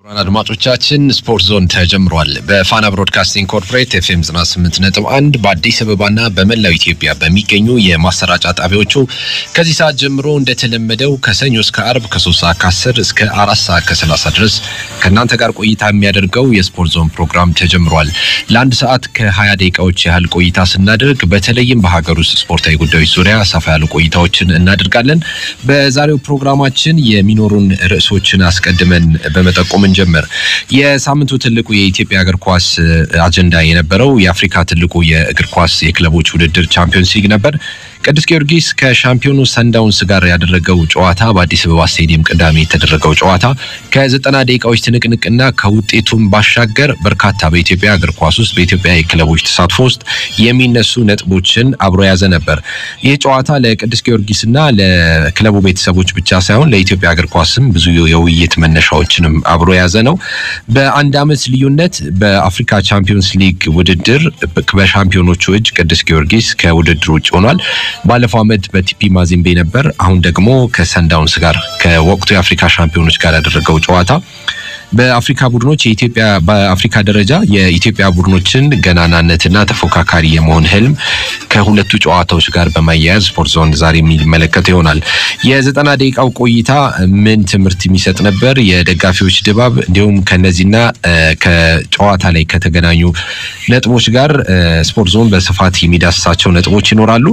አድማጮቻችን ስፖርት ዞን ተጀምሯል። በፋና ብሮድካስቲንግ ኮርፖሬት ኤፍኤም 98.1 በአዲስ አበባና በመላው ኢትዮጵያ በሚገኙ የማሰራጫ ጣቢያዎቹ ከዚህ ሰዓት ጀምሮ እንደተለመደው ከሰኞ እስከ አርብ ከ3:10 እስከ 4:30 ድረስ ከናንተ ጋር ቆይታ የሚያደርገው የስፖርት ዞን ፕሮግራም ተጀምሯል። ለአንድ ሰዓት ከ20 ደቂቃዎች ያህል ቆይታ ስናደርግ በተለይም በሀገር ውስጥ ስፖርታዊ ጉዳዮች ዙሪያ ሰፋ ያሉ ቆይታዎችን እናደርጋለን። በዛሬው ፕሮግራማችን የሚኖሩን ርዕሶችን አስቀድመን በመጠቆም ጀመር የሳምንቱ ትልቁ የኢትዮጵያ እግር ኳስ አጀንዳ የነበረው የአፍሪካ ትልቁ የእግር ኳስ የክለቦች ውድድር ቻምፒዮንስ ሊግ ነበር። ቅዱስ ጊዮርጊስ ከሻምፒዮኑ ሰንዳውንስ ጋር ያደረገው ጨዋታ በአዲስ አበባ ስቴዲየም ቅዳሜ የተደረገው ጨዋታ ከ90 ደቂቃዎች ትንቅንቅና ከውጤቱም ባሻገር በርካታ በኢትዮጵያ እግር ኳስ ውስጥ በኢትዮጵያ የክለቦች ተሳትፎ ውስጥ የሚነሱ ነጥቦችን አብሮ ያዘ ነበር። ይህ ጨዋታ ለቅዱስ ጊዮርጊስና ለክለቡ ቤተሰቦች ብቻ ሳይሆን ለኢትዮጵያ እግር ኳስም ብዙ የውይይት መነሻዎችንም አብሮ ያዘ ነው። በአንድ አመት ልዩነት በአፍሪካ ቻምፒዮንስ ሊግ ውድድር በሻምፒዮኖቹ እጅ ቅዱስ ጊዮርጊስ ከውድድሩ ውጭ ሆኗል። ባለፈው አመት በቲፒ ማዚምቤ ነበር። አሁን ደግሞ ከሰንዳውንስ ጋር ከወቅቱ የአፍሪካ ሻምፒዮኖች ጋር ያደረገው ጨዋታ በአፍሪካ ቡድኖች የኢትዮጵያ በአፍሪካ ደረጃ የኢትዮጵያ ቡድኖችን ገናናነትና ተፎካካሪ የመሆን ህልም ከሁለቱ ጨዋታዎች ጋር በማያያዝ ስፖርት ዞን ዛሬ የሚመለከተው ይሆናል። የ90 ደቂቃው ቆይታ ምን ትምህርት የሚሰጥ ነበር? የደጋፊዎች ድባብ እንዲሁም ከነዚህና ከጨዋታ ላይ ከተገናኙ ነጥቦች ጋር ስፖርት ዞን በስፋት የሚዳስሳቸው ነጥቦች ይኖራሉ።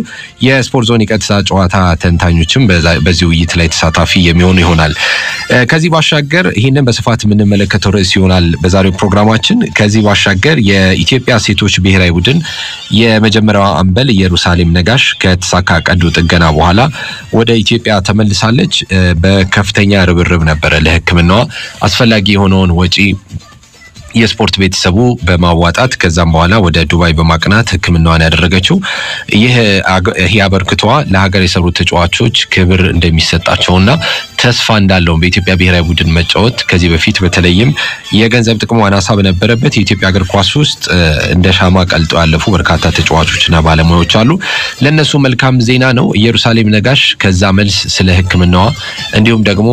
የስፖርት ዞን የቀጥታ ጨዋታ ተንታኞችም በዚህ ውይይት ላይ ተሳታፊ የሚሆኑ ይሆናል። ከዚህ ባሻገር ይሄንን በስፋት የምንመለከተው ርዕስ ይሆናል በዛሬው ፕሮግራማችን። ከዚህ ባሻገር የኢትዮጵያ ሴቶች ብሔራዊ ቡድን የመጀመሪያዋ አምበል ኢየሩሳሌም ነጋሽ ከተሳካ ቀዶ ጥገና በኋላ ወደ ኢትዮጵያ ተመልሳለች። በከፍተኛ ርብርብ ነበር ለሕክምናዋ አስፈላጊ የሆነውን ወጪ የስፖርት ቤተሰቡ በማዋጣት ከዛም በኋላ ወደ ዱባይ በማቅናት ሕክምናዋን ያደረገችው። ይህ ያበርክቷ ለሀገር የሰሩ ተጫዋቾች ክብር እንደሚሰጣቸውና ተስፋ እንዳለው በኢትዮጵያ ብሔራዊ ቡድን መጫወት ከዚህ በፊት በተለይም የገንዘብ ጥቅሙ አናሳ በነበረበት የኢትዮጵያ እግር ኳስ ውስጥ እንደ ሻማ ቀልጦ ያለፉ በርካታ ተጫዋቾችና ባለሙያዎች አሉ። ለነሱ መልካም ዜና ነው። ኢየሩሳሌም ነጋሽ ከዛ መልስ ስለ ሕክምናዋ እንዲሁም ደግሞ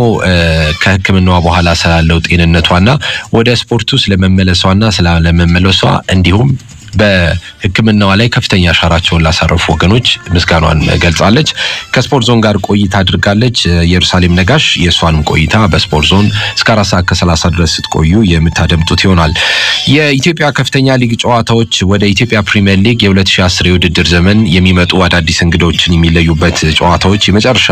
ከሕክምናዋ በኋላ ስላለው ጤንነቷና ወደ ስፖርቱ ስለመመለሷና ስለመመለሷ እንዲሁም በሕክምናዋ ላይ ከፍተኛ አሻራቸውን ላሳረፉ ወገኖች ምስጋናዋን ገልጻለች። ከስፖርት ዞን ጋር ቆይታ አድርጋለች። ኢየሩሳሌም ነጋሽ የሷንም ቆይታ በስፖርት ዞን እስከ 4:30 ድረስ ስትቆዩ የምታደምጡት ይሆናል። የኢትዮጵያ ከፍተኛ ሊግ ጨዋታዎች ወደ ኢትዮጵያ ፕሪሚየር ሊግ የ2010 የውድድር ዘመን የሚመጡ አዳዲስ እንግዶችን የሚለዩበት ጨዋታዎች የመጨረሻ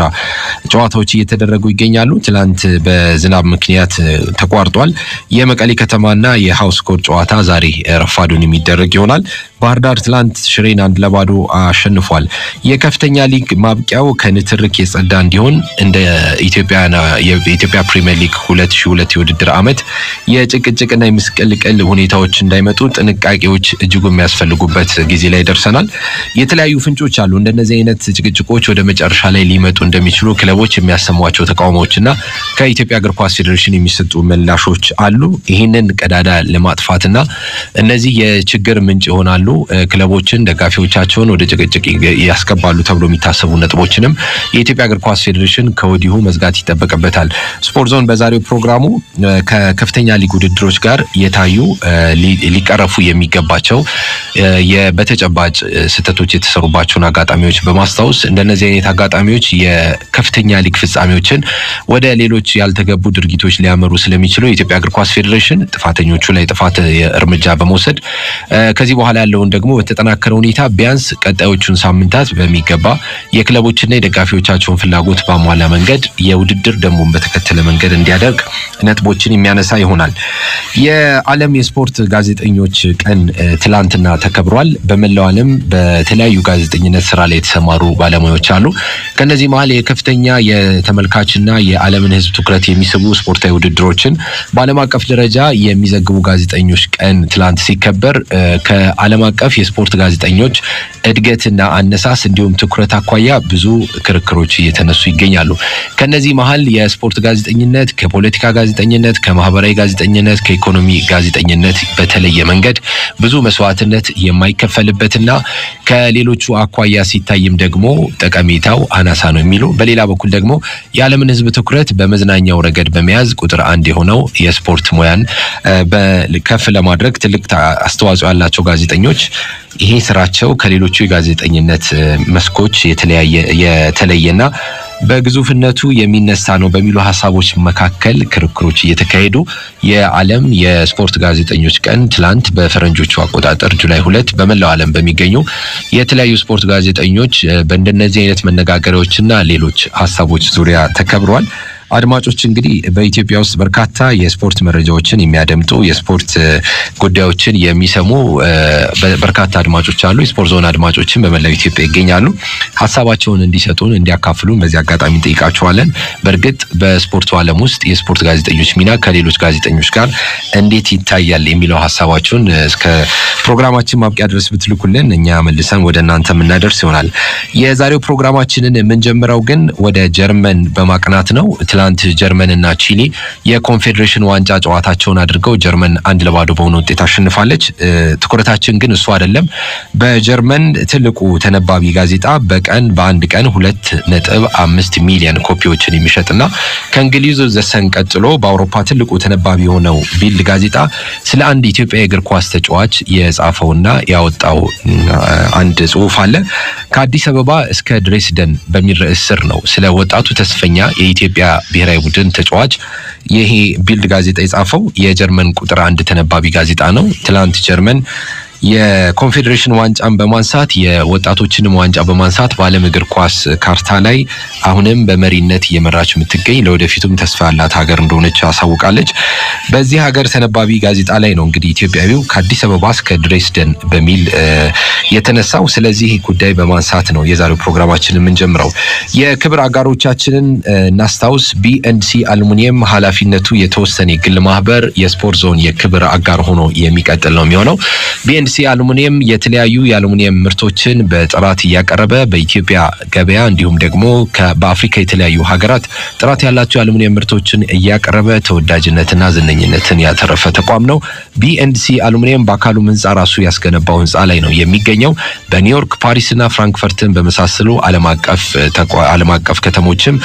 ጨዋታዎች እየተደረጉ ይገኛሉ። ትላንት በዝናብ ምክንያት ተቋርጧል። የመቀሌ ከተማና የሃውስኮድ ጨዋታ ዛሬ ረፋዱን የሚደረግ ይሆናል። ባህር ዳር ትላንት ሽሬን 1-0 አሸንፏል። የከፍተኛ ሊግ ማብቂያው ከንትርክ የጸዳ እንዲሆን እንደ የኢትዮጵያ ፕሪሚየር ሊግ 2002 የውድድር አመት የጭቅጭቅና የምስቅልቅል ሁኔታዎች እንዳይመጡ ጥንቃቄዎች እጅጉ የሚያስፈልጉበት ጊዜ ላይ ደርሰናል። የተለያዩ ፍንጮች አሉ። እንደነዚህ አይነት ጭቅጭቆች ወደ መጨረሻ ላይ ሊመጡ እንደሚችሉ ክለቦች የሚያሰሟቸው ተቃውሞዎችና ከኢትዮጵያ እግር ኳስ ፌዴሬሽን የሚሰጡ ምላሾች አሉ። ይህንን ቀዳዳ ለማጥፋትና እነዚህ የችግር ምንጭ ይሆናሉ ክለቦችን ደጋፊዎቻቸውን ወደ ጭቅጭቅ ያስገባሉ ተብሎ የሚታሰቡ ነጥቦችንም የኢትዮጵያ እግር ኳስ ፌዴሬሽን ከወዲሁ መዝጋት ይጠበቅበታል። ስፖርት ዞን በዛሬው ፕሮግራሙ ከከፍተኛ ሊግ ውድድሮች ጋር የታዩ ሊቀረፉ የሚገባቸው በተጨባጭ ስህተቶች የተሰሩባቸውን አጋጣሚዎች በማስታወስ እንደነዚህ አይነት አጋጣሚዎች የከፍተኛ ሊግ ፍጻሜዎችን ወደ ሌሎች ያልተገቡ ድርጊቶች ሊያመሩ ስለሚችሉ የኢትዮጵያ እግር ኳስ ፌዴሬሽን ጥፋተኞቹ ላይ ጥፋት እርምጃ በመውሰድ ከዚህ በኋላ ያለውን ደግሞ በተጠናከረ ሁኔታ ቢያንስ ቀጣዮቹን ሳምንታት በሚገባ የክለቦችና የደጋፊዎቻቸውን ፍላጎት ባሟላ መንገድ የውድድር ደንቡን በተከተለ መንገድ እንዲያደርግ ነጥቦችን የሚያነሳ ይሆናል። የዓለም የስፖርት ጋዜጠኞች ቀን ትላንትና ተከብሯል። በመላው ዓለም በተለያዩ ጋዜጠኝነት ስራ ላይ የተሰማሩ ባለሙያዎች አሉ። ከነዚህ መሃል የከፍተኛ የተመልካችና የዓለምን ሕዝብ ትኩረት የሚስቡ ስፖርታዊ ውድድሮችን በዓለም አቀፍ ደረጃ የሚዘግቡ ጋዜጠኞች ቀን ትላንት ሲከበር ከዓለም አቀፍ የስፖርት ጋዜጠኞች እድገትና አነሳስ እንዲሁም ትኩረት አኳያ ብዙ ክርክሮች እየተነሱ ይገኛሉ። ከነዚህ መሃል የስፖርት ጋዜጠኝነት ከፖለቲካ ጋዜጠኝነት ከማህበራዊ ጋዜጠኝነት የኢኮኖሚ ጋዜጠኝነት በተለየ መንገድ ብዙ መስዋዕትነት የማይከፈልበትና ከሌሎቹ አኳያ ሲታይም ደግሞ ጠቀሜታው አናሳ ነው የሚሉ በሌላ በኩል ደግሞ የዓለምን ህዝብ ትኩረት በመዝናኛው ረገድ በመያዝ ቁጥር 1 የሆነው የስፖርት ሙያን በከፍ ለማድረግ ትልቅ አስተዋጽኦ ያላቸው ጋዜጠኞች ይሄ ስራቸው ከሌሎቹ የጋዜጠኝነት መስኮች የተለየና በግዙፍነቱ የሚነሳ ነው በሚሉ ሐሳቦች መካከል ክርክሮች እየተካሄዱ የዓለም የስፖርት ጋዜጠኞች ቀን ትላንት በፈረንጆቹ አቆጣጠር ጁላይ 2 በመላው ዓለም በሚገኙ የተለያዩ ስፖርት ጋዜጠኞች በእንደነዚህ አይነት መነጋገሪያዎችና ሌሎች ሐሳቦች ዙሪያ ተከብሯል። አድማጮች እንግዲህ በኢትዮጵያ ውስጥ በርካታ የስፖርት መረጃዎችን የሚያደምጡ የስፖርት ጉዳዮችን የሚሰሙ በርካታ አድማጮች አሉ። የስፖርት ዞን አድማጮችን በመላው ኢትዮጵያ ይገኛሉ። ሐሳባቸውን እንዲሰጡን እንዲያካፍሉን በዚህ አጋጣሚ ጠይቃቸዋለን። በርግጥ በስፖርቱ ዓለም ውስጥ የስፖርት ጋዜጠኞች ሚና ከሌሎች ጋዜጠኞች ጋር እንዴት ይታያል የሚለው ሐሳባችሁን እስከ ፕሮግራማችን ማብቂያ ድረስ ብትልኩልን እኛ መልሰን ወደ እናንተ የምናደርስ ይሆናል። የዛሬው ፕሮግራማችንን የምንጀምረው ግን ወደ ጀርመን በማቅናት ነው። ትላንት ጀርመንና ቺሊ የኮንፌዴሬሽን ዋንጫ ጨዋታቸውን አድርገው ጀርመን 1-0 በሆነ ውጤት አሸንፋለች። ትኩረታችን ግን እሱ አይደለም። በጀርመን ትልቁ ተነባቢ ጋዜጣ በቀን በአንድ ቀን 2.5 ሚሊዮን ኮፒዎችን የሚሸጥና ከእንግሊዙ ዘሰን ቀጥሎ በአውሮፓ ትልቁ ተነባቢ የሆነው ቢልድ ጋዜጣ ስለ አንድ ኢትዮጵያዊ እግር ኳስ ተጫዋች የጻፈውና ያወጣው አንድ ጽሑፍ አለ። ከአዲስ አበባ እስከ ድሬስደን በሚል ርዕስ ስር ነው ስለ ወጣቱ ተስፈኛ የኢትዮጵያ ብሔራዊ ቡድን ተጫዋች ይሄ ቢልድ ጋዜጣ የጻፈው። የጀርመን ቁጥር 1 ተነባቢ ጋዜጣ ነው። ትላንት ጀርመን የኮንፌዴሬሽን ዋንጫን በማንሳት የወጣቶችንም ዋንጫ በማንሳት በዓለም እግር ኳስ ካርታ ላይ አሁንም በመሪነት እየመራች የምትገኝ ለወደፊቱም ተስፋ ያላት ሀገር እንደሆነች አሳውቃለች። በዚህ ሀገር ተነባቢ ጋዜጣ ላይ ነው እንግዲህ ኢትዮጵያዊው ከአዲስ አበባ እስከ ድሬስደን በሚል የተነሳው። ስለዚህ ጉዳይ በማንሳት ነው የዛሬው ፕሮግራማችንን የምንጀምረው። የክብር አጋሮቻችንን እናስታውስ። ቢኤንሲ አሉሚኒየም ኃላፊነቱ የተወሰነ የግል ማህበር የስፖርት ዞን የክብር አጋር ሆኖ የሚቀጥል ነው የሚሆነው። ቢኤንሲ አሉሚኒየም የተለያዩ የአሉሚኒየም ምርቶችን በጥራት እያቀረበ በኢትዮጵያ ገበያ እንዲሁም ደግሞ በአፍሪካ የተለያዩ ሀገራት ጥራት ያላቸው የአሉሚኒየም ምርቶችን እያቀረበ ተወዳጅነትና ዝነኝነትን ያተረፈ ተቋም ነው። ቢኤንሲ አሉሚኒየም በአካሉ ህንጻ ራሱ ያስገነባው ህንጻ ላይ ነው የሚገኘው። በኒውዮርክ፣ ፓሪስና ፍራንክፈርትን በመሳሰሉ ዓለም አቀፍ ከተሞችም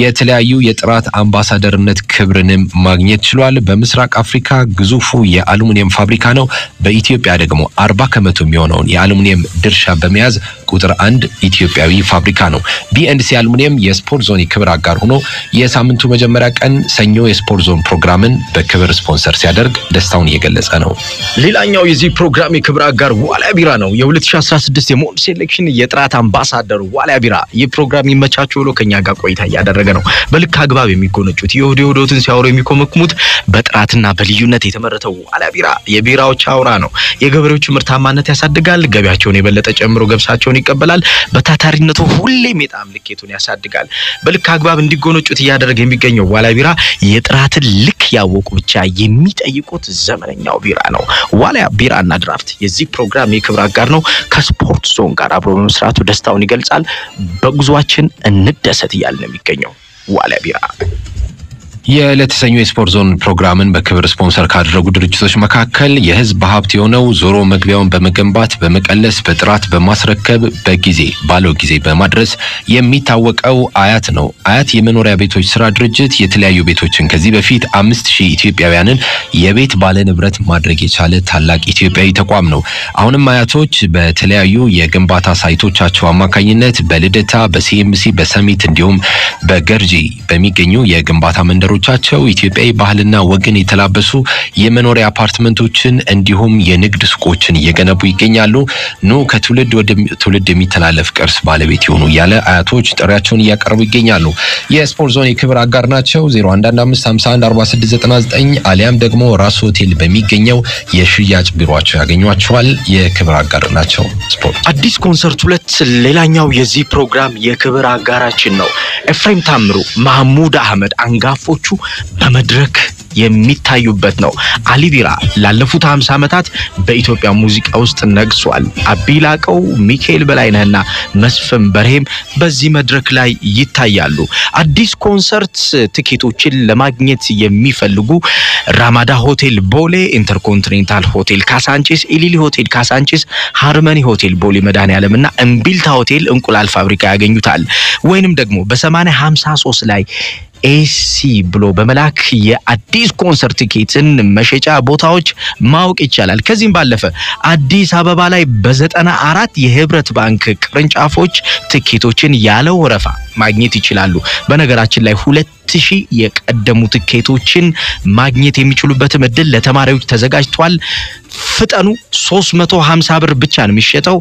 የተለያዩ የጥራት አምባሳደርነት ክብርንም ማግኘት ችሏል። በምስራቅ አፍሪካ ግዙፉ የአሉሚኒየም ፋብሪካ ነው። በኢትዮጵያ ደግሞ 40% የሚሆነውን የአሉሚኒየም ድርሻ በመያዝ ቁጥር 1 ኢትዮጵያዊ ፋብሪካ ነው። ቢኤንሲ አሉሚኒየም የስፖርት ዞን የክብር አጋር ሆኖ የሳምንቱ መጀመሪያ ቀን ሰኞ የስፖርት ዞን ፕሮግራምን በክብር ስፖንሰር ሲያደርግ ደስታውን እየገለጸ ነው። ሌላኛው የዚህ ፕሮግራም የክብር አጋር ዋልያ ቢራ ነው። የ2016 የሞንድ ሴሌክሽን የጥራት አምባሳደር ዋልያ ቢራ ይህ ፕሮግራም ይመቻችሁ ብሎ ከኛ ጋር ቆይታ እያደረገ ነው። በልክ አግባብ የሚጎነጩት የወዶትን ሲያወሩ የሚኮመክሙት በጥራትና በልዩነት የተመረተው ዋልያ ቢራ የቢራዎች አውራ ነው። የገበሬዎቹ ምርታማነት ያሳድጋል። ገቢያቸውን የበለጠ ጨምሮ ገብሳቸውን ይቀበላል። በታታሪነቱ ሁሌም የጣዕም ልኬቱን ያሳድጋል። በልክ አግባብ እንዲጎነጩት እያደረገ የሚገኘው ዋልያ ቢራ የጥራትን ልክ ያወቁ ብቻ የሚጠይቁት ዘመነኛው ቢራ ነው። ዋልያ ቢራና ድራፍት የዚህ ፕሮግራም የክብር አጋር ነው። ከስፖርት ዞን ጋር አብሮ በመስራቱ ደስታውን ይገልጻል። በጉዟችን እንደሰት እያልን ነው የሚገኘው ዋልያ ቢራ። የለተሰኙ የስፖርት ዞን ፕሮግራምን በክብር ስፖንሰር ካደረጉ ድርጅቶች መካከል የህዝብ ሀብት የሆነው ዞሮ መግቢያውን በመገንባት በመቀለስ በጥራት በማስረከብ በጊዜ ባለው ጊዜ በማድረስ የሚታወቀው አያት ነው። አያት የመኖሪያ ቤቶች ስራ ድርጅት የተለያዩ ቤቶችን ከዚህ በፊት 5000 ኢትዮጵያውያንን የቤት ባለ ንብረት ማድረግ የቻለ ታላቅ ኢትዮጵያዊ ተቋም ነው። አሁንም አያቶች በተለያዩ የግንባታ ሳይቶቻቸው አማካኝነት በልደታ፣ በሲኤምሲ፣ በሰሚት እንዲሁም በገርጂ በሚገኙ የግንባታ መንደሮች ኢትዮጵያዊ ባህልና ወግን የተላበሱ የመኖሪያ አፓርትመንቶችን እንዲሁም የንግድ ሱቆችን እየገነቡ ይገኛሉ። ኑ ከትውልድ ወደ ትውልድ የሚተላለፍ ቅርስ ባለቤት ይሁኑ ያለ አያቶች ጥሪያቸውን እያቀረቡ ይገኛሉ። የስፖርት ዞን የክብር አጋር ናቸው። 0115514699 አሊያም ደግሞ ራስ ሆቴል በሚገኘው የሽያጭ ቢሮአቸው ያገኟቸዋል። የክብር አጋር ናቸው። ስፖርት አዲስ ኮንሰርት 2 ሌላኛው የዚህ ፕሮግራም የክብር አጋራችን ነው። ኤፍሬም ታምሩ፣ ማህሙድ አህመድ አንጋፎቹ በመድረክ የሚታዩበት ነው። አሊ ቢራ ላለፉት 50 ዓመታት በኢትዮጵያ ሙዚቃ ውስጥ ነግሷል። አቢላቀው፣ ሚካኤል በላይነህና መስፍን በርሄም በዚህ መድረክ ላይ ይታያሉ። አዲስ ኮንሰርት ትኬቶችን ለማግኘት የሚፈልጉ ራማዳ ሆቴል ቦሌ፣ ኢንተርኮንቲኔንታል ሆቴል ካሳንቺስ፣ ኢሊሊ ሆቴል ካሳንቺስ፣ ሃርመኒ ሆቴል ቦሌ መድኃኔዓለምና እምቢልታ ሆቴል እንቁላል ፋብሪካ ያገኙታል። ወይንም ደግሞ በ8053 ላይ ኤሲ ብሎ በመላክ የአዲስ ኮንሰርት ቲኬትን መሸጫ ቦታዎች ማወቅ ይቻላል። ከዚህም ባለፈ አዲስ አበባ ላይ በ94 የህብረት ባንክ ቅርንጫፎች ትኬቶችን ያለ ወረፋ ማግኘት ይችላሉ። በነገራችን ላይ 2000 የቀደሙ ትኬቶችን ማግኘት የሚችሉበት እድል ለተማሪዎች ተዘጋጅቷል። ፍጠኑ። 350 ብር ብቻ ነው የሚሸጠው።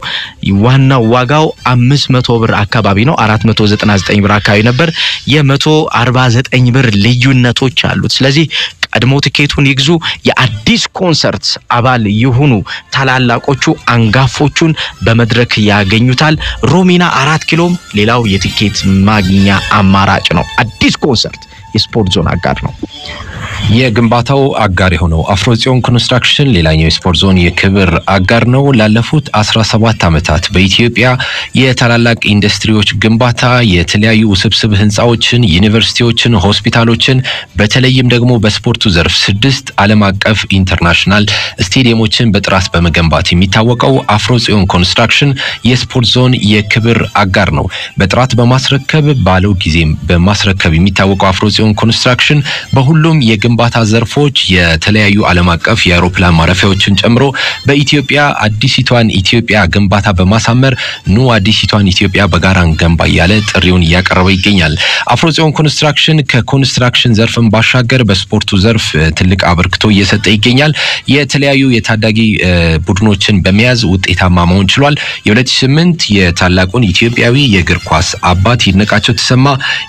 ዋናው ዋጋው 500 ብር አካባቢ ነው። 499 ብር አካባቢ ነበር። የ149 ብር ልዩነቶች አሉት። ስለዚህ ቀድሞ ትኬቱን ይግዙ። የአዲስ ኮንሰርት አባል ይሁኑ። ታላላቆቹ አንጋፎቹን በመድረክ ያገኙታል። ሮሚና 4 ኪሎም ሌላው የትኬት ማግኛ አማራጭ ነው። አዲስ ኮንሰርት የስፖርት ዞን አጋር ነው። የግንባታው አጋር የሆነው አፍሮጽዮን ኮንስትራክሽን ሌላኛው የስፖርት ዞን የክብር አጋር ነው። ላለፉት 17 ዓመታት በኢትዮጵያ የታላላቅ ኢንዱስትሪዎች ግንባታ፣ የተለያዩ ውስብስብ ህንጻዎችን፣ ዩኒቨርሲቲዎችን፣ ሆስፒታሎችን በተለይም ደግሞ በስፖርቱ ዘርፍ 6 ዓለም አቀፍ ኢንተርናሽናል ስቴዲየሞችን በጥራት በመገንባት የሚታወቀው አፍሮጽዮን ኮንስትራክሽን የስፖርት ዞን የክብር አጋር ነው። በጥራት በማስረከብ ባለው ጊዜም በማስረከብ የሚታወቀው አፍሮጽዮን ኮንስትራክሽን በሁሉም የግንባታ ዘርፎች የተለያዩ ዓለም አቀፍ የአውሮፕላን ማረፊያዎችን ጨምሮ በኢትዮጵያ አዲሲቷን ኢትዮጵያ ግንባታ በማሳመር ኑ አዲሲቷን ኢትዮጵያ በጋራ እንገንባ ያለ ጥሪውን ያቀረበ ይገኛል። አፍሮጽዮን ኮንስትራክሽን ከኮንስትራክሽን ዘርፍን ባሻገር በስፖርቱ ዘርፍ ትልቅ አበርክቶ እየሰጠ ይገኛል። የተለያዩ የታዳጊ ቡድኖችን በመያዝ ውጤታማ መሆን ችሏል። የ2008 የታላቁን ኢትዮጵያዊ የእግር ኳስ አባት ይድነቃቸው ተሰማ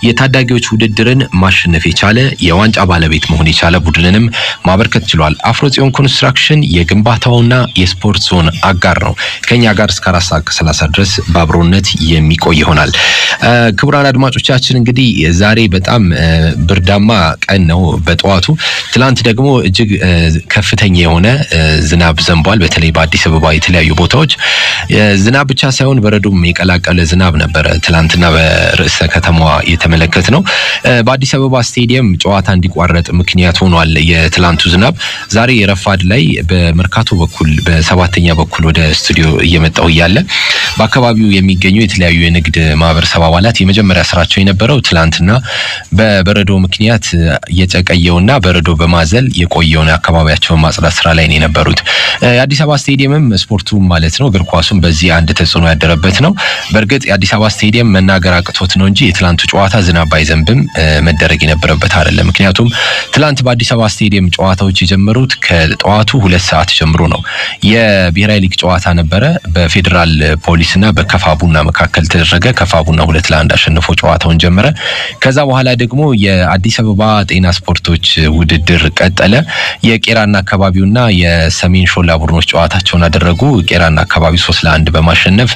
የታዳጊዎች ውድድርን ማሸነፍ የቻለ የዋንጫ ባለቤት መሆን የቻለ ቡድንንም ማበርከት ችሏል። አፍሮጽዮን ኮንስትራክሽን የግንባታውና የስፖርት ዞን አጋር ነው። ከኛ ጋር እስከ 4:30 ድረስ ባብሮነት የሚቆይ ይሆናል። ክቡራን አድማጮቻችን እንግዲህ ዛሬ በጣም ብርዳማ ቀን ነው በጠዋቱ። ትላንት ደግሞ እጅግ ከፍተኛ የሆነ ዝናብ ዘንቧል። በተለይ በአዲስ አበባ የተለያዩ ቦታዎች ዝናብ ብቻ ሳይሆን በረዶም የቀላቀለ ዝናብ ነበረ ትላንትና በርዕሰ ከተማዋ የተመለከትነው። በአዲስ አበባ ስቴዲየም ጨዋታ እንዲቋረጥ ምክንያት ሆኗል የትላንቱ ዝናብ። ዛሬ የረፋድ ላይ በመርካቶ በኩል በሰባተኛ በኩል ወደ ስቱዲዮ እየመጣው ያለ በአካባቢው የሚገኙ የተለያዩ የንግድ ማህበረሰብ አባላት የመጀመሪያ ስራቸው የነበረው ትላንትና በበረዶ ምክንያት የጨቀየውና በረዶ በማዘል የቆየውን አካባቢያቸውን ማጽዳት ስራ ላይ ነው የነበሩት። የአዲስ አበባ ስቴዲየምም ስፖርቱ ማለት ነው እግር ኳሱም በዚህ አንድ ተጽዕኖ ያደረበት ነው። በእርግጥ የአዲስ አበባ ስቴዲየም መናገር አቅቶት ነው እንጂ የትላንቱ ጨዋታ ዝናብ ባይዘንብም መደረግ የነበረበት አይደለም። ምክንያቱም ትላንት በአዲስ አበባ ስቴዲየም ጨዋታዎች የጀመሩት ከጠዋቱ 2 ሰዓት ጀምሮ ነው። የብሔራዊ ሊግ ጨዋታ ነበረ በፌደራል ፖሊስና በከፋ ቡና መካከል ተደረገ። ከፋ ቡና 2-1 አሸንፎ ጨዋታውን ጀመረ። ከዛ በኋላ ደግሞ የአዲስ አበባ ጤና ስፖርቶች ውድድር ቀጠለ። የቄራና አካባቢውና የሰሜን ሾላ ቡድኖች ጨዋታቸውን አደረጉ። ቄራና አካባቢው 3-1 በማሸነፍ